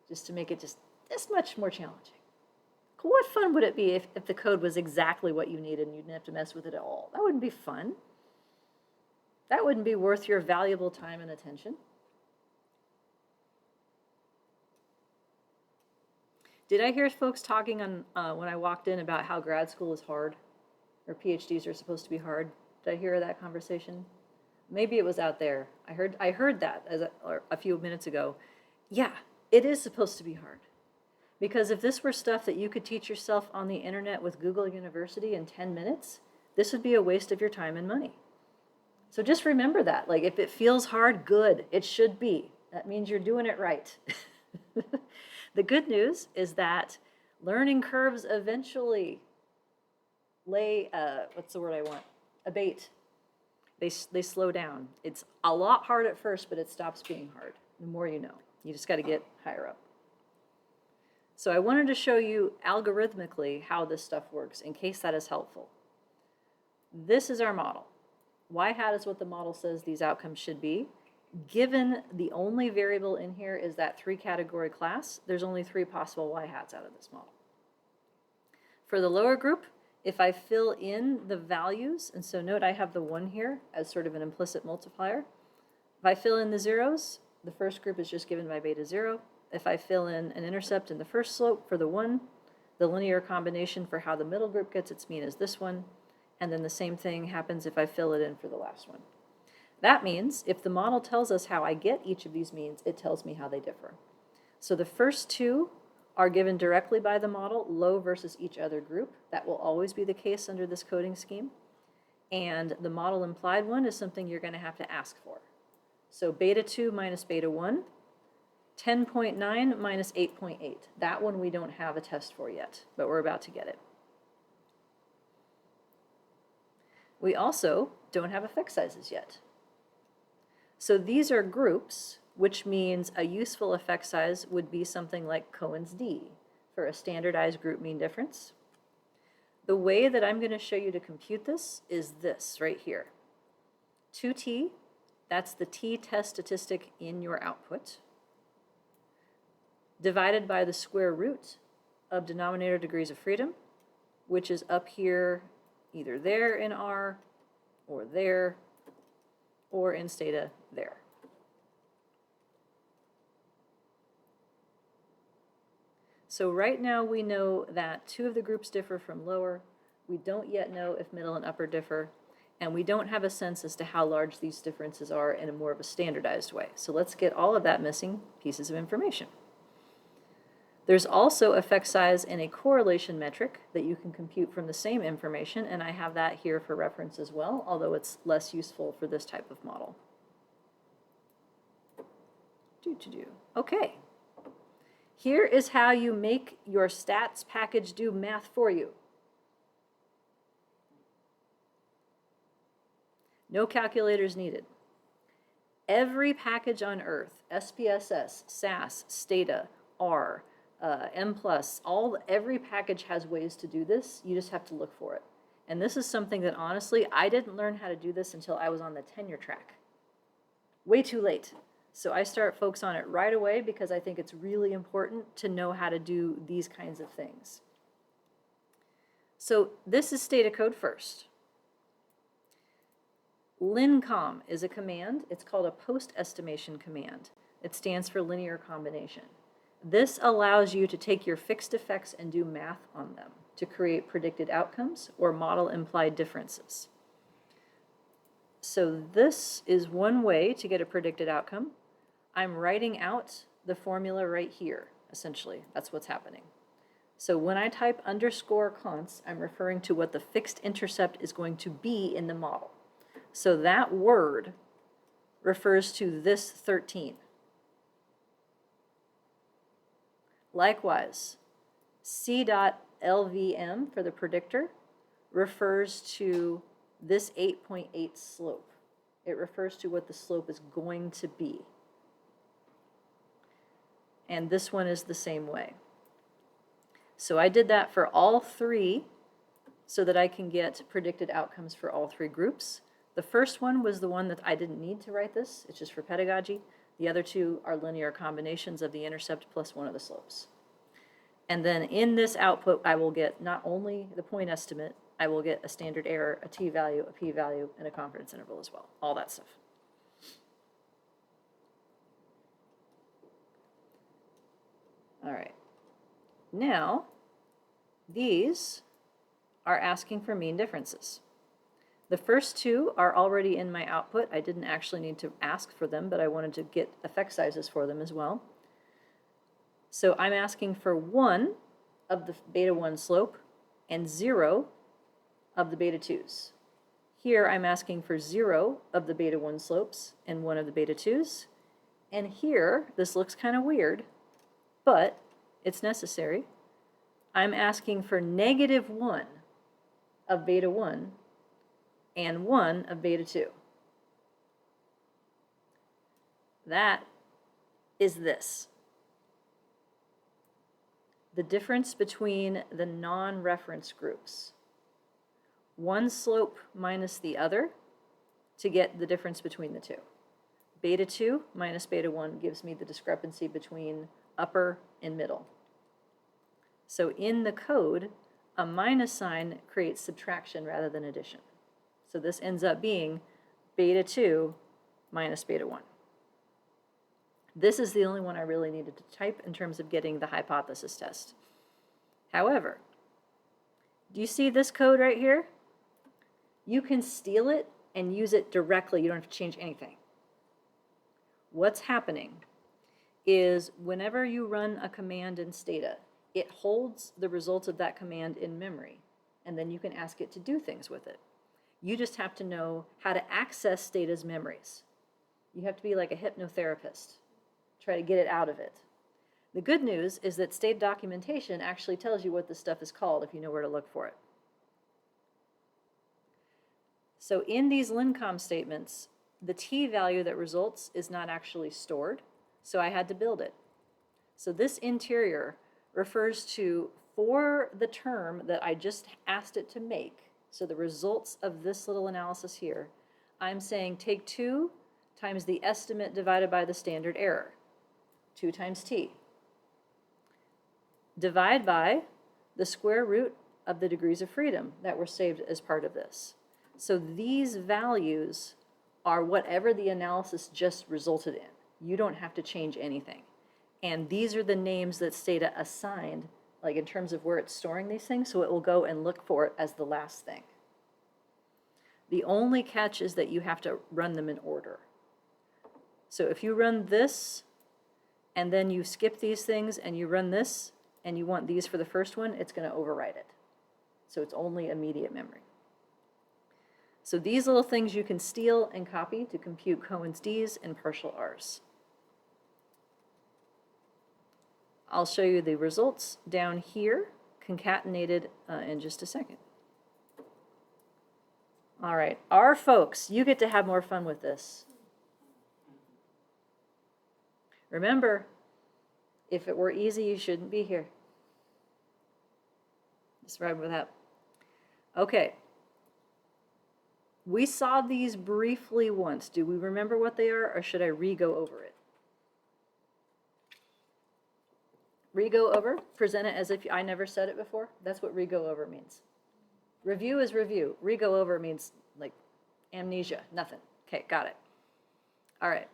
A: just to make it just this much more challenging. What fun would it be if the code was exactly what you needed and you didn't have to mess with it at all? That wouldn't be fun. That wouldn't be worth your valuable time and attention. Did I hear folks talking on when I walked in about how grad school is hard, or PhDs are supposed to be hard? Did I hear that conversation? Maybe it was out there. I heard that or a few minutes ago. Yeah, it is supposed to be hard. Because if this were stuff that you could teach yourself on the internet with Google University in 10 minutes, this would be a waste of your time and money. So just remember that. Like, if it feels hard, good. It should be. That means you're doing it right. The good news is that learning curves eventually what's the word I want? Abate. They slow down. It's a lot hard at first, but it stops being hard. The more you know. You just got to get higher up. So I wanted to show you algorithmically how this stuff works in case that is helpful. This is our model. Y hat is what the model says these outcomes should be. Given the only variable in here is that 3-category class, there's only 3 possible Y hats out of this model. For the lower group, if I fill in the values, and so note I have the 1 here as sort of an implicit multiplier. If I fill in the zeros, the first group is just given by beta 0. If I fill in an intercept in the first slope for the 1, the linear combination for how the middle group gets its mean is this one, and then the same thing happens if I fill it in for the last one. That means if the model tells us how I get each of these means, it tells me how they differ. So the first 2 are given directly by the model, low versus each other group. That will always be the case under this coding scheme. And the model implied one is something you're going to have to ask for. So beta 2 minus beta 1, 10.9 minus 8.8. That one we don't have a test for yet, but we're about to get it. We also don't have effect sizes yet. So these are groups, which means a useful effect size would be something like Cohen's d for a standardized group mean difference. The way that I'm going to show you to compute this is this right here. 2t, that's the t-test statistic in your output, divided by the square root of denominator degrees of freedom, which is up here either there in R or there or in Stata there. So right now we know that 2 of the groups differ from lower. We don't yet know if middle and upper differ, and we don't have a sense as to how large these differences are in a more of a standardized way. So let's get all of that missing pieces of information. There's also effect size in a correlation metric that you can compute from the same information, and I have that here for reference as well, although it's less useful for this type of model. Okay. Here is how you make your stats package do math for you. No calculators needed. Every package on Earth, SPSS, SAS, Stata, R, M+, every package has ways to do this. You just have to look for it. And this is something that honestly, I didn't learn how to do this until I was on the tenure track. Way too late. So I start folks on it right away because I think it's really important to know how to do these kinds of things. So this is Stata code first. lincom is a command. It's called a post-estimation command. It stands for linear combination. This allows you to take your fixed effects and do math on them to create predicted outcomes or model implied differences. So this is one way to get a predicted outcome. I'm writing out the formula right here, essentially. That's what's happening. So when I type underscore const, I'm referring to what the fixed intercept is going to be in the model. So that word refers to this 13. Likewise, c.lvm for the predictor refers to this 8.8 slope. It refers to what the slope is going to be. And this one is the same way. So I did that for all 3 so that I can get predicted outcomes for all 3 groups. The first one was the one that I didn't need to write this. It's just for pedagogy. The other 2 are linear combinations of the intercept plus one of the slopes. And then in this output, I will get not only the point estimate, I will get a standard error, a t-value, a p-value, and a confidence interval as well. All that stuff. All right. Now, these are asking for mean differences. The first two are already in my output. I didn't actually need to ask for them, but I wanted to get effect sizes for them as well. So I'm asking for 1 of the beta 1 slope and 0 of the beta 2s. Here I'm asking for 0 of the beta 1 slopes and 1 of the beta 2s. And here, this looks kind of weird, but it's necessary. I'm asking for -1 of beta 1 and 1 of beta 2. That is this. The difference between the non-reference groups. One slope minus the other to get the difference between the two. Beta 2 minus beta 1 gives me the discrepancy between upper and middle. So in the code, a minus sign creates subtraction rather than addition. So this ends up being beta 2 minus beta 1. This is the only one I really needed to type in terms of getting the hypothesis test. However, do you see this code right here? You can steal it and use it directly. You don't have to change anything. What's happening is whenever you run a command in Stata, it holds the results of that command in memory, and then you can ask it to do things with it. You just have to know how to access Stata's memories. You have to be like a hypnotherapist. Try to get it out of it. The good news is that Stata documentation actually tells you what this stuff is called if you know where to look for it. So in these lincom statements, the t value that results is not actually stored, so I had to build it. So this interior refers to, for the term that I just asked it to make, so the results of this little analysis here, I'm saying take 2 times the estimate divided by the standard error, 2 times t. Divide by the square root of the degrees of freedom that were saved as part of this. So these values are whatever the analysis just resulted in. You don't have to change anything. And these are the names that Stata assigned, like in terms of where it's storing these things, so it will go and look for it as the last thing. The only catch is that you have to run them in order. So if you run this, and then you skip these things, and you run this, and you want these for the first one, it's going to overwrite it. So it's only immediate memory. So these little things you can steal and copy to compute Cohen's D's and partial R's. I'll show you the results down here, concatenated in just a second. All right, R folks, you get to have more fun with this. Remember, if it were easy, you shouldn't be here. Just remember that. Okay. We saw these briefly once. Do we remember what they are, or should I re-go over it? Re-go over, present it as if I never said it before. That's what re-go over means. Review is review. Re-go over means like amnesia, nothing. Okay, got it. All right.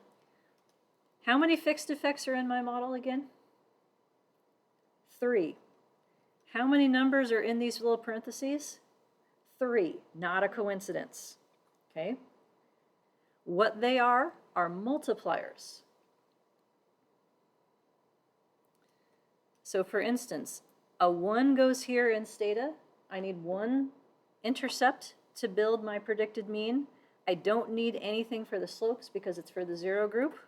A: How many fixed effects are in my model again? 3. How many numbers are in these little parentheses? 3, not a coincidence. Okay? What they are multipliers. So for instance, a 1 goes here in Stata. I need 1 intercept to build my predicted mean. I don't need anything for the slopes because it's for the 0 group.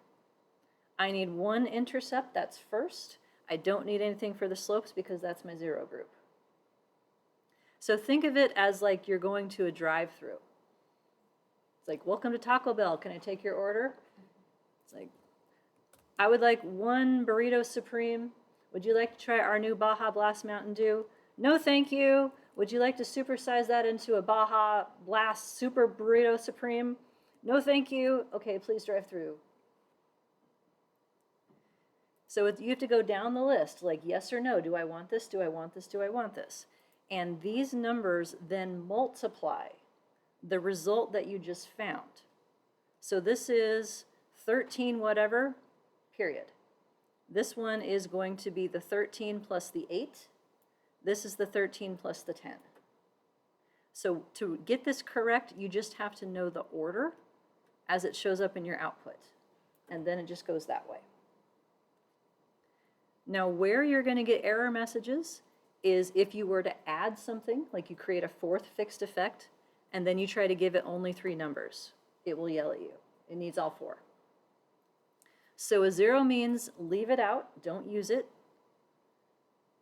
A: I need 1 intercept, that's first. I don't need anything for the slopes because that's my 0 group. So think of it as like you're going to a drive-through. It's like, welcome to Taco Bell, can I take your order? It's like, I would like 1 burrito supreme. Would you like to try our new Baja Blast Mountain Dew? No, thank you. Would you like to supersize that into a Baja Blast Super Burrito Supreme? No, thank you. Okay, please drive through. So you have to go down the list, like yes or no. Do I want this? Do I want this? Do I want this? And these numbers then multiply the result that you just found. So this is 13 whatever, period. This one is going to be the 13 plus the 8. This is the 13 plus the 10. So to get this correct, you just have to know the order as it shows up in your output. And then it just goes that way. Now, where you're going to get error messages is if you were to add something, like you create a fourth fixed effect, and then you try to give it only 3 numbers. It will yell at you. It needs all 4. So a 0 means leave it out, don't use it.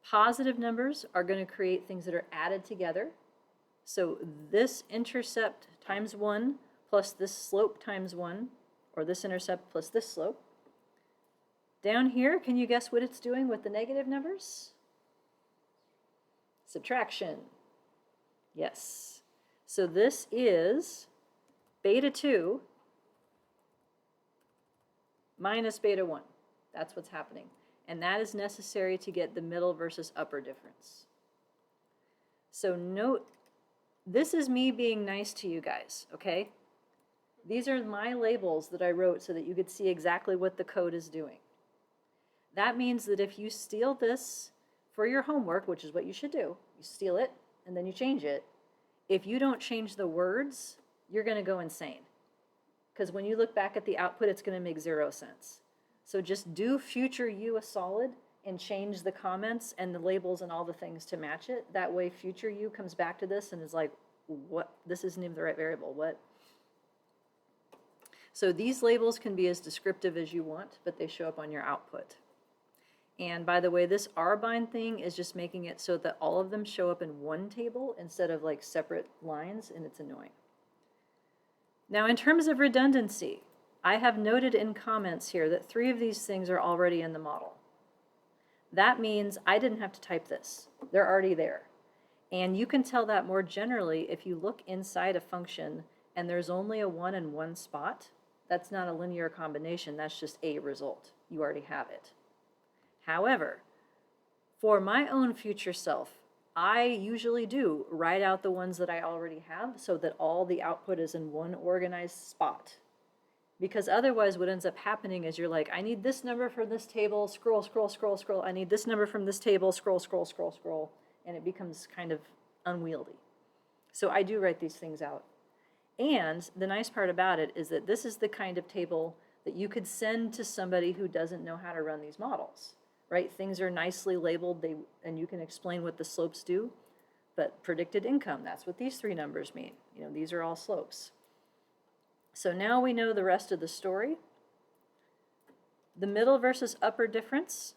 A: Positive numbers are going to create things that are added together. So this intercept times 1 plus this slope times 1, or this intercept plus this slope. Down here, can you guess what it's doing with the negative numbers? Subtraction. Yes. So this is beta 2 minus beta 1. That's what's happening. And that is necessary to get the middle versus upper difference. So note, this is me being nice to you guys, okay? These are my labels that I wrote so that you could see exactly what the code is doing. That means that if you steal this for your homework, which is what you should do, you steal it and then you change it. If you don't change the words, you're going to go insane. Because when you look back at the output, it's going to make 0 sense. So just do future you a solid and change the comments and the labels and all the things to match it. That way future you comes back to this and is like, what? This isn't even the right variable. What? So these labels can be as descriptive as you want, but they show up on your output. And by the way, this R-bind thing is just making it so that all of them show up in one table instead of like separate lines, and it's annoying. Now, in terms of redundancy, I have noted in comments here that 3 of these things are already in the model. That means I didn't have to type this. They're already there. And you can tell that more generally if you look inside a function and there's only a 1 in one spot. That's not a linear combination. That's just a result. You already have it. However, for my own future self, I usually do write out the ones that I already have so that all the output is in one organized spot. Because otherwise what ends up happening is you're like, I need this number from this table, scroll, scroll, scroll, scroll. I need this number from this table, scroll, scroll, scroll, scroll. And it becomes kind of unwieldy. So I do write these things out. And the nice part about it is that this is the kind of table that you could send to somebody who doesn't know how to run these models. Right? Things are nicely labeled, and you can explain what the slopes do. But predicted income, that's what these 3 numbers mean. You know, these are all slopes. So now we know the rest of the story. The middle versus upper difference,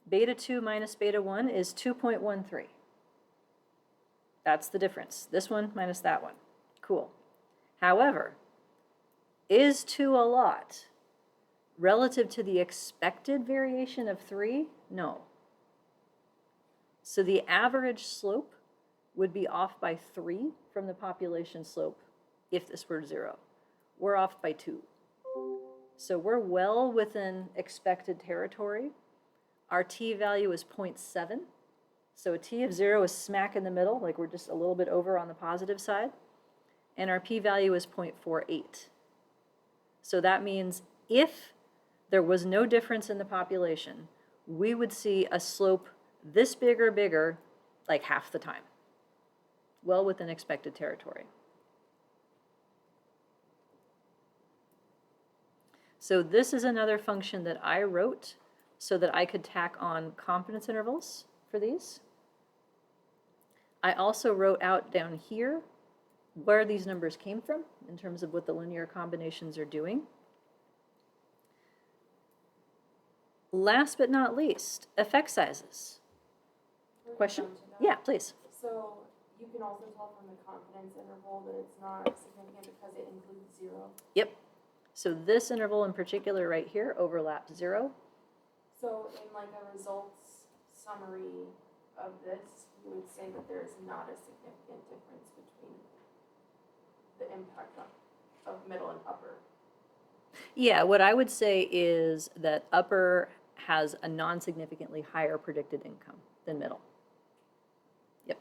A: beta 2 minus beta 1 is 2.13. That's the difference. This one minus that one. Cool. However, is 2 a lot? Relative to the expected variation of 3, no. So the average slope would be off by 3 from the population slope if this were 0. We're off by 2. So we're well within expected territory. Our t-value is 0.7. So a t of 0 is smack in the middle, like we're just a little bit over on the positive side. And our p-value is 0.48. So that means if there was no difference in the population, we would see a slope this big or bigger like half the time. Well within expected territory. So this is another function that I wrote so that I could tack on confidence intervals for these. I also wrote out down here where these numbers came from in terms of what the linear combinations are doing. Last but not least, effect sizes. Question? Yeah, please.
B: So you can also tell from the confidence interval that it's not significant because it includes 0.
A: Yep. So this interval in particular right here overlaps 0.
B: So in like a results summary of this, you would say that there is not a significant difference between the impact of middle and upper.
A: Yeah, what I would say is that upper has a non-significantly higher predicted income than middle. Yep.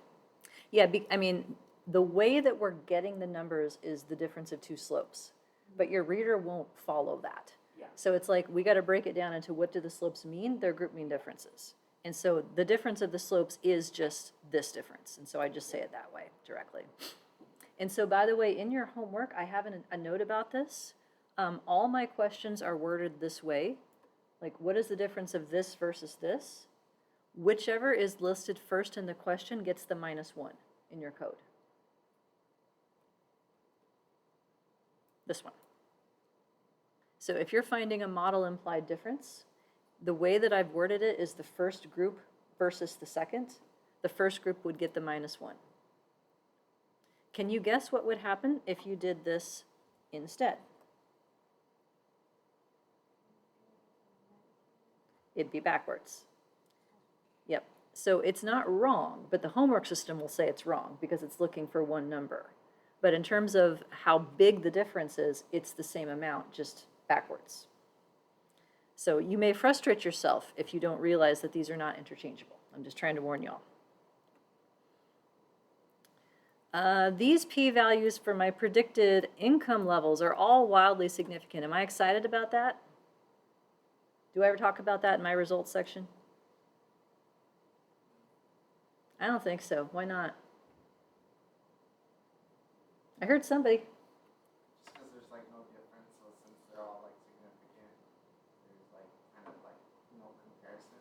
A: Yeah, I mean, the way that we're getting the numbers is the difference of 2 slopes, but your reader won't follow that.
B: Yeah.
A: So it's like, we got to break it down into what do the slopes mean? They're group mean differences. And so the difference of the slopes is just this difference. And so I just say it that way directly. And so, by the way, in your homework, I have a note about this. All my questions are worded this way. Like, what is the difference of this versus this? Whichever is listed first in the question gets the -1 in your code. This one. So if you're finding a model implied difference, the way that I've worded it is the first group versus the second. The first group would get the -1. Can you guess what would happen if you did this instead? It'd be backwards. Yep. So it's not wrong, but the homework system will say it's wrong because it's looking for one number. But in terms of how big the difference is, it's the same amount, just backwards. So you may frustrate yourself if you don't realize that these are not interchangeable. I'm just trying to warn y'all. These p-values for my predicted income levels are all wildly significant. Am I excited about that? Do I ever talk about that in my results section? I don't think so. Why not? I heard somebody.
C: Just because there's like no difference, so since they're all like significant, there's like kind of like no comparison.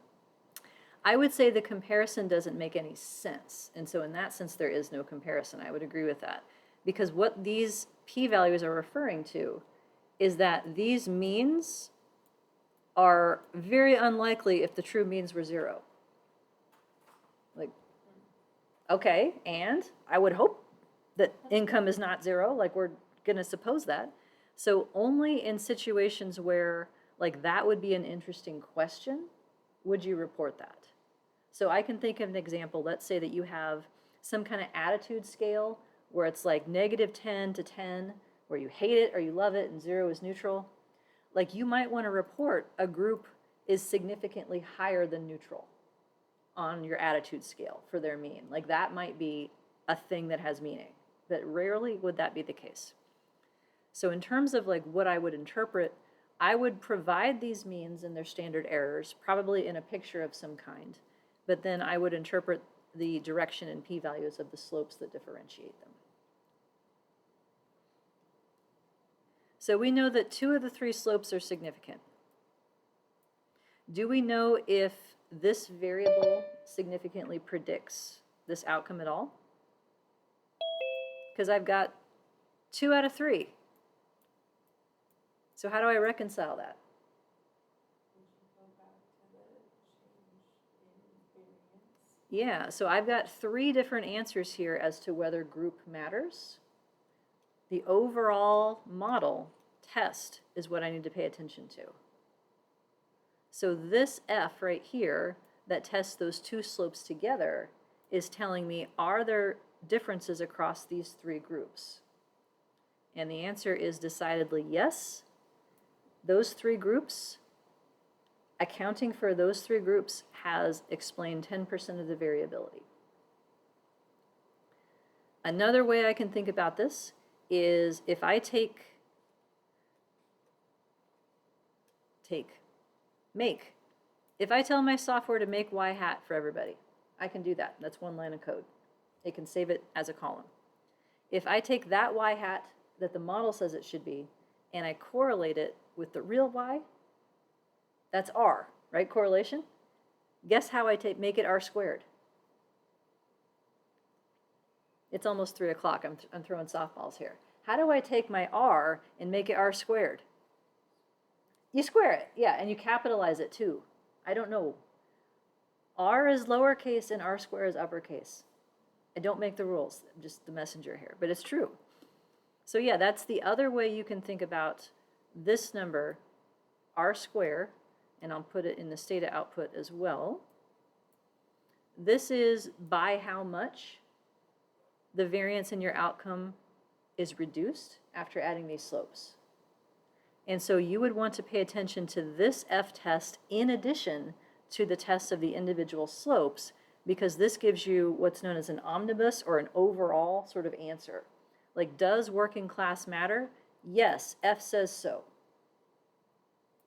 A: I would say the comparison doesn't make any sense. And so in that sense, there is no comparison. I would agree with that. Because what these p-values are referring to is that these means are very unlikely if the true means were 0. Like, okay, and I would hope that income is not 0, like we're going to suppose that. So only in situations where like that would be an interesting question would you report that. So I can think of an example. Let's say that you have some kind of attitude scale where it's like -10 to 10, where you hate it or you love it and 0 is neutral. Like you might want to report a group is significantly higher than neutral on your attitude scale for their mean. Like that might be a thing that has meaning, but rarely would that be the case. So in terms of like what I would interpret, I would provide these means and their standard errors, probably in a picture of some kind, but then I would interpret the direction and p-values of the slopes that differentiate them. So we know that 2 of the 3 slopes are significant. Do we know if this variable significantly predicts this outcome at all? Because I've got 2 out of 3. So how do I reconcile that? Yeah, so I've got 3 different answers here as to whether group matters. The overall model test is what I need to pay attention to. So this F right here that tests those 2 slopes together is telling me, are there differences across these 3 groups? And the answer is decidedly yes. Those 3 groups, accounting for those 3 groups has explained 10% of the variability. Another way I can think about this is if I make. If I tell my software to make y hat for everybody, I can do that. That's 1 line of code. It can save it as a column. If I take that y hat that the model says it should be, and I correlate it with the real y, that's r, right? Correlation? Guess how I make it r squared? It's almost 3 o'clock. I'm throwing softballs here. How do I take my r and make it r squared? You square it, yeah, and you capitalize it too. I don't know. R is lowercase and r squared is uppercase. I don't make the rules. I'm just the messenger here, but it's true. So yeah, that's the other way you can think about this number, r squared, and I'll put it in the Stata output as well. This is by how much the variance in your outcome is reduced after adding these slopes. And so you would want to pay attention to this F test in addition to the test of the individual slopes, because this gives you what's known as an omnibus or an overall sort of answer. Like, does working class matter? Yes, F says so.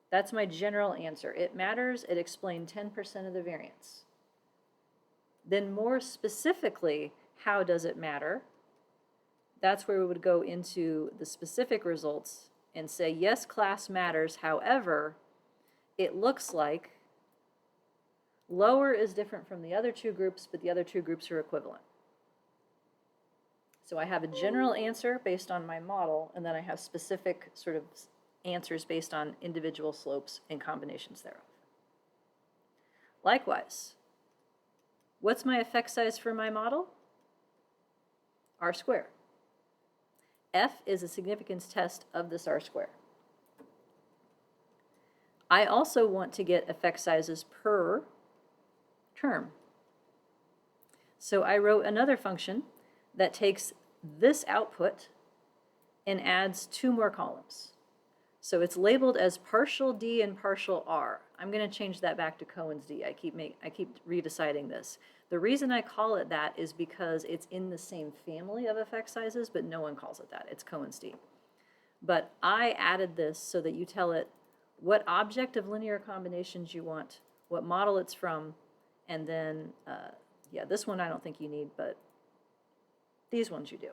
A: That's my general answer. It matters. It explained 10% of the variance. Then more specifically, how does it matter? that's where we would go into the specific results and say, yes, class matters. However, it looks like lower is different from the other two groups, but the other two groups are equivalent. So I have a general answer based on my model, and then I have specific sort of answers based on individual slopes and combinations thereof. Likewise, what's my effect size for my model? R squared. F is a significance test of this R squared. I also want to get effect sizes per term. So I wrote another function that takes this output and adds 2 more columns. So it's labeled as partial D and partial R. I'm going to change that back to Cohen's D. I keep redeciding this. The reason I call it that is because it's in the same family of effect sizes, but no one calls it that. It's Cohen's D. But I added this so that you tell it what object of linear combinations you want, what model it's from, and then, yeah, this one I don't think you need, but these ones you do.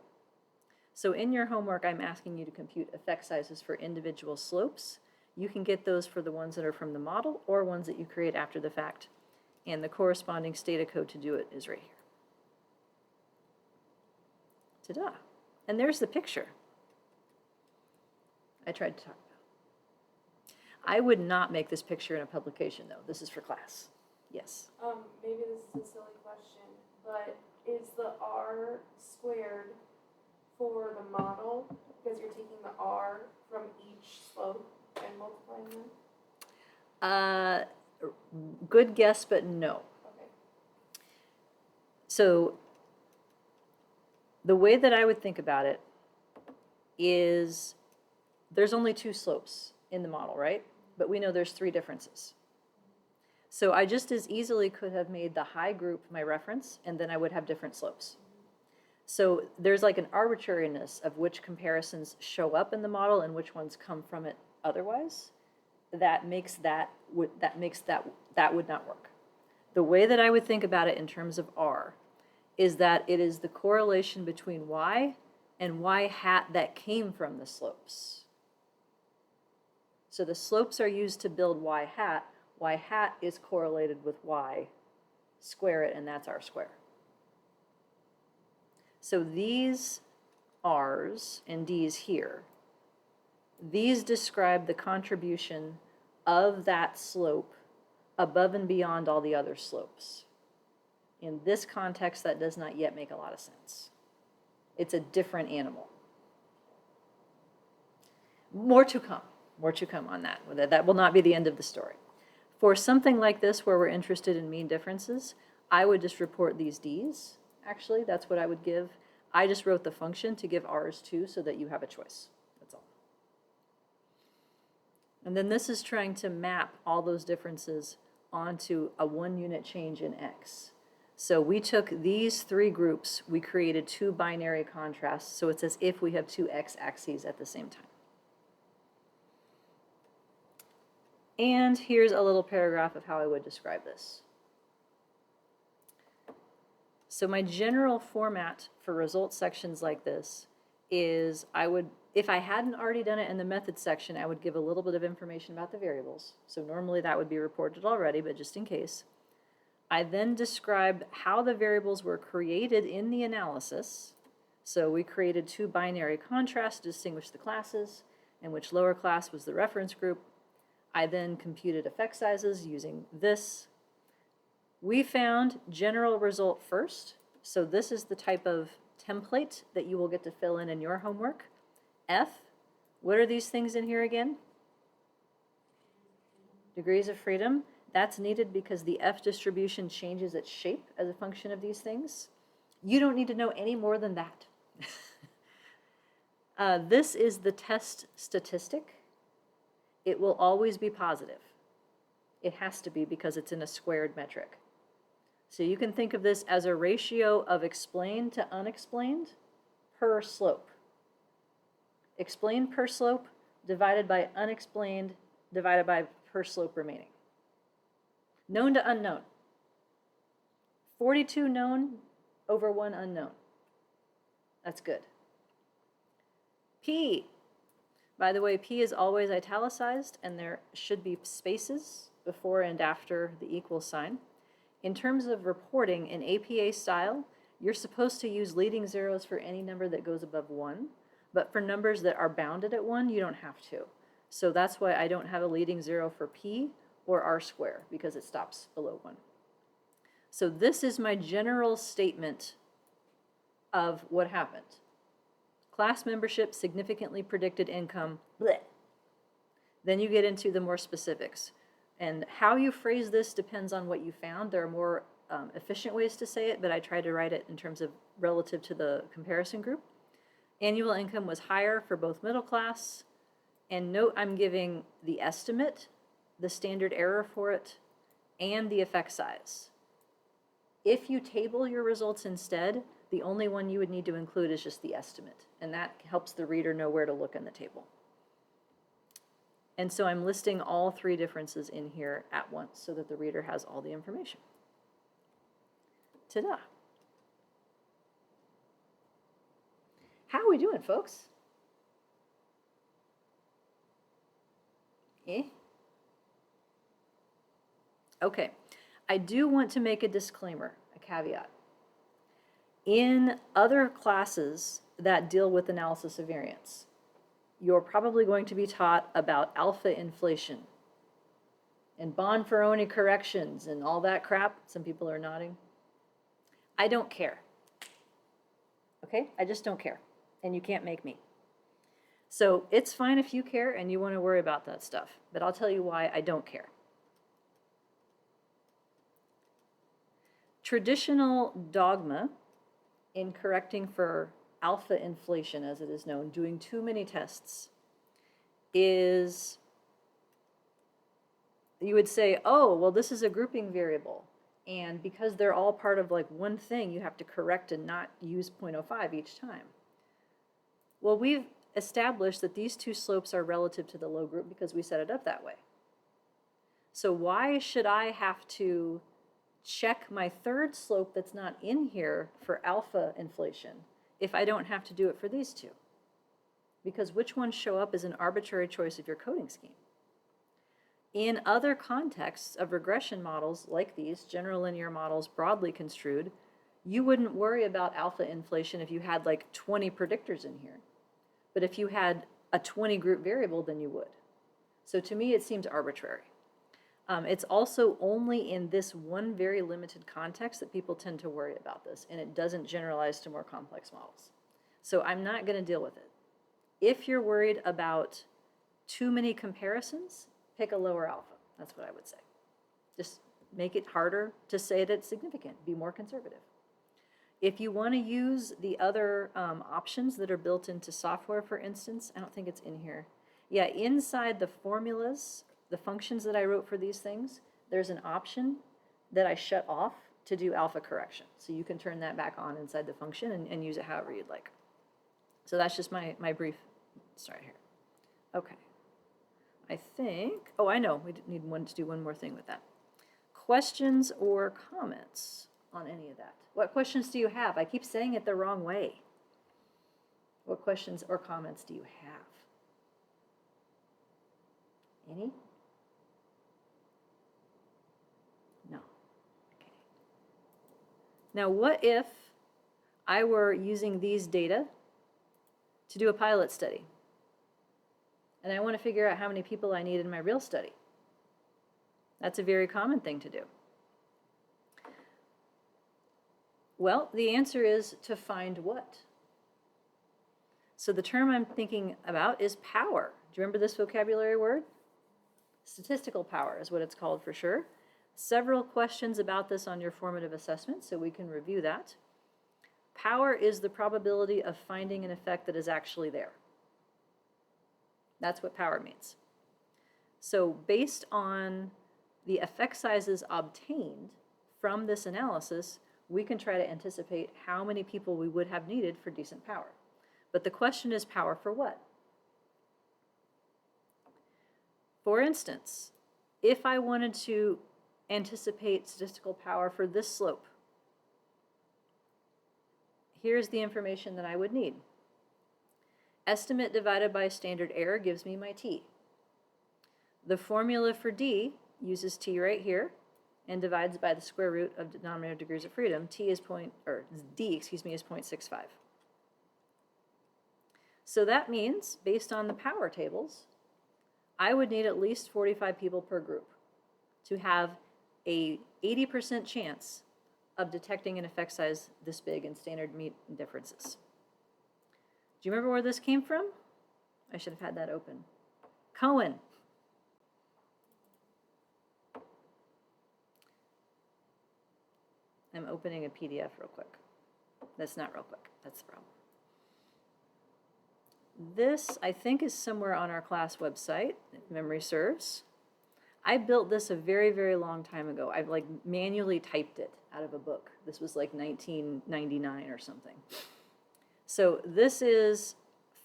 A: So in your homework, I'm asking you to compute effect sizes for individual slopes. You can get those for the ones that are from the model or ones that you create after the fact. And the corresponding Stata code to do it is right here. Ta-da. And there's the picture I tried to talk about. I would not make this picture in a publication, though. This is for class. Yes?
B: Maybe this is a silly question, but is the R squared for the model, because you're taking the R from each slope and multiplying them?
A: Good guess, but no.
B: Okay.
A: So the way that I would think about it is there's only 2 slopes in the model, right? But we know there's 3 differences. So I just as easily could have made the high group my reference, and then I would have different slopes. So there's like an arbitrariness of which comparisons show up in the model and which ones come from it otherwise. That would not work. The way that I would think about it in terms of R is that it is the correlation between Y and Y hat that came from the slopes. So the slopes are used to build Y hat. Y hat is correlated with Y, square it, and that's R square. So these R's and D's here, these describe the contribution of that slope above and beyond all the other slopes. In this context, that does not yet make a lot of sense. It's a different animal. More to come on that. That will not be the end of the story. For something like this where we're interested in mean differences, I would just report these D's. Actually, that's what I would give. I just wrote the function to give R's too so that you have a choice. That's all. And then this is trying to map all those differences onto a 1-unit change in X. So we took these 3 groups, we created 2 binary contrasts, so it's as if we have 2 x-axes at the same time. And here's a little paragraph of how I would describe this. So my general format for results sections like this is if I hadn't already done it in the methods section, I would give a little bit of information about the variables. So normally that would be reported already, but just in case. I then described how the variables were created in the analysis. So we created 2 binary contrasts to distinguish the classes, and which lower class was the reference group. I then computed effect sizes using this. We found general result first. So this is the type of template that you will get to fill in your homework. F, what are these things in here again? Degrees of freedom. That's needed because the F distribution changes its shape as a function of these things. You don't need to know any more than that. This is the test statistic. It will always be positive. It has to be because it's in a squared metric. So you can think of this as a ratio of explained to unexplained per slope. Explained per slope divided by unexplained divided by per slope remaining. Known to unknown. 42 known over 1 unknown. That's good. P. By the way, P is always italicized, and there should be spaces before and after the equal sign. In terms of reporting in APA style, you're supposed to use leading zeros for any number that goes above 1, but for numbers that are bounded at 1, you don't have to. So that's why I don't have a leading 0 for P or R square, because it stops below 1. So this is my general statement of what happened. Class membership significantly predicted income, bleh. Then you get into the more specifics. And how you phrase this depends on what you found. There are more efficient ways to say it, but I tried to write it in terms of relative to the comparison group. Annual income was higher for both middle class. And note I'm giving the estimate, the standard error for it, and the effect size. If you table your results instead, the only one you would need to include is just the estimate, and that helps the reader know where to look in the table. And so I'm listing all 3 differences in here at once so that the reader has all the information. Ta-da! How are we doing, folks? Eh? Okay, I do want to make a disclaimer, a caveat. In other classes that deal with analysis of variance, you're probably going to be taught about alpha inflation and Bonferroni corrections and all that crap. Some people are nodding. I don't care. Okay? I just don't care. And you can't make me. So it's fine if you care and you want to worry about that stuff, but I'll tell you why I don't care. Traditional dogma in correcting for alpha inflation, as it is known, doing too many tests, is you would say, oh, well, this is a grouping variable. And because they're all part of like one thing, you have to correct and not use 0.05 each time. Well, we've established that these 2 slopes are relative to the low group because we set it up that way. So why should I have to check my 3rd slope that's not in here for alpha inflation if I don't have to do it for these 2? Because which ones show up is an arbitrary choice of your coding scheme. In other contexts of regression models like these, general linear models broadly construed, you wouldn't worry about alpha inflation if you had like 20 predictors in here. But if you had a 20 group variable, then you would. So to me, it seems arbitrary. It's also only in this one very limited context that people tend to worry about this, and it doesn't generalize to more complex models. So I'm not going to deal with it. If you're worried about too many comparisons, pick a lower alpha. That's what I would say. Just make it harder to say that it's significant. Be more conservative. If you want to use the other options that are built into software, for instance, I don't think it's in here. Yeah, inside the formulas, the functions that I wrote for these things, there's an option that I shut off to do alpha correction. So you can turn that back on inside the function and use it however you'd like. So that's just my brief start here. Okay. I think, oh, I know, we need to do one more thing with that. Questions or comments on any of that? What questions do you have? I keep saying it the wrong way. What questions or comments do you have? Any? No. Okay. Now, what if I were using these data to do a pilot study? And I want to figure out how many people I need in my real study. That's a very common thing to do. Well, the answer is to find what? So the term I'm thinking about is power. Do you remember this vocabulary word? Statistical power is what it's called for sure. Several questions about this on your formative assessment, so we can review that. Power is the probability of finding an effect that is actually there. That's what power means. So based on the effect sizes obtained from this analysis, we can try to anticipate how many people we would have needed for decent power. But the question is power for what? For instance, if I wanted to anticipate statistical power for this slope, here's the information that I would need. Estimate divided by standard error gives me my t. The formula for d uses t right here and divides by the square root of denominator degrees of freedom. D is 0.65. So that means, based on the power tables, I would need at least 45 people per group to have a 80% chance of detecting an effect size this big in standard mean differences. Do you remember where this came from? I should have had that open. Cohen. I'm opening a PDF real quick. That's not real quick. That's the problem. This, I think, is somewhere on our class website, if memory serves. I built this a very, very long time ago. I've like manually typed it out of a book. This was like 1999 or something. So this is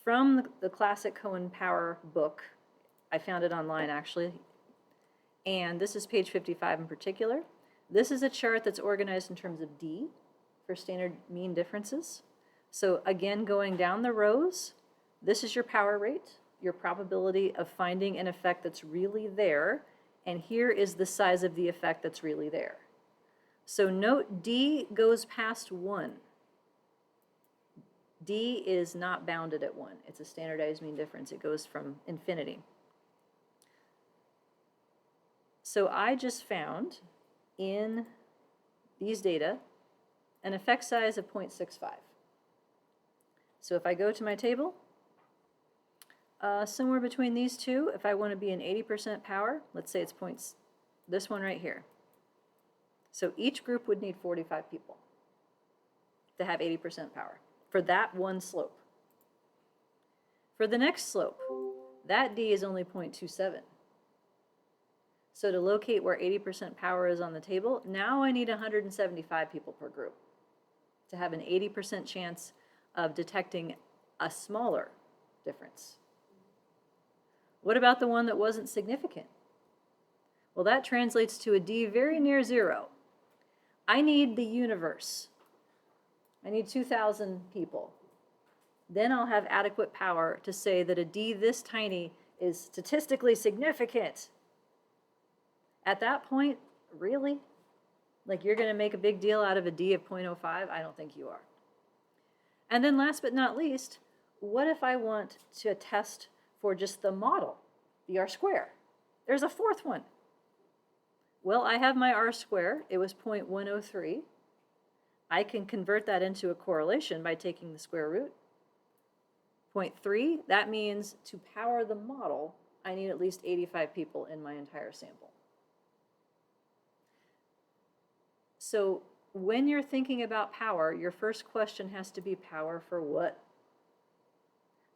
A: from the classic Cohen Power book. I found it online, actually. And this is page 55 in particular. This is a chart that's organized in terms of D for standard mean differences. So again, going down the rows, this is your power rate, your probability of finding an effect that's really there, and here is the size of the effect that's really there. So note D goes past 1. D is not bounded at 1. It's a standardized mean difference. It goes from infinity. So I just found in these data an effect size of 0.65. So if I go to my table, somewhere between these two, if I want to be an 80% power, let's say it's this one right here. So each group would need 45 people to have 80% power for that one slope. For the next slope, that D is only 0.27. So to locate where 80% power is on the table, now I need 175 people per group to have an 80% chance of detecting a smaller difference. What about the one that wasn't significant? Well, that translates to a D very near 0. I need the universe. I need 2,000 people. Then I'll have adequate power to say that a D this tiny is statistically significant. At that point, really? Like you're going to make a big deal out of a D of 0.05? I don't think you are. And then last but not least, what if I want to test for just the model, the R-square? There's a fourth one. Well, I have my R-square. It was 0.103. I can convert that into a correlation by taking the square root. 0.3, that means to power the model, I need at least 85 people in my entire sample. So when you're thinking about power, your first question has to be power for what?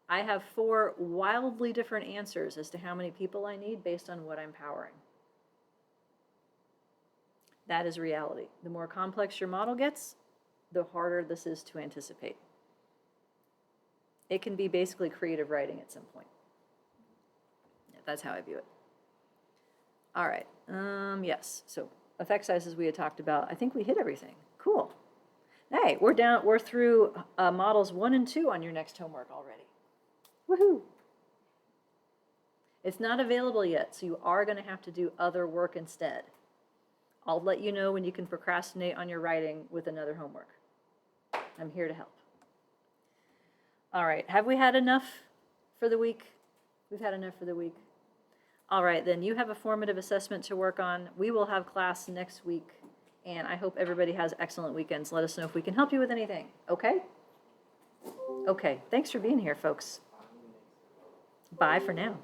A: I have 4 wildly different answers as to how many people I need based on what I'm powering. That is reality. The more complex your model gets, the harder this is to anticipate. It can be basically creative writing at some point. Yeah, that's how I view it. All right, yes, so effect sizes we had talked about. I think we hit everything. Cool. Hey, we're through models 1 and 2 on your next homework already. Woohoo! It's not available yet, so you are going to have to do other work instead. I'll let you know when you can procrastinate on your writing with another homework. I'm here to help. All right, have we had enough for the week? We've had enough for the week. All right, then you have a formative assessment to work on. We will have class next week, and I hope everybody has excellent weekends. Let us know if we can help you with anything, okay? Okay, thanks for being here, folks. Bye for now.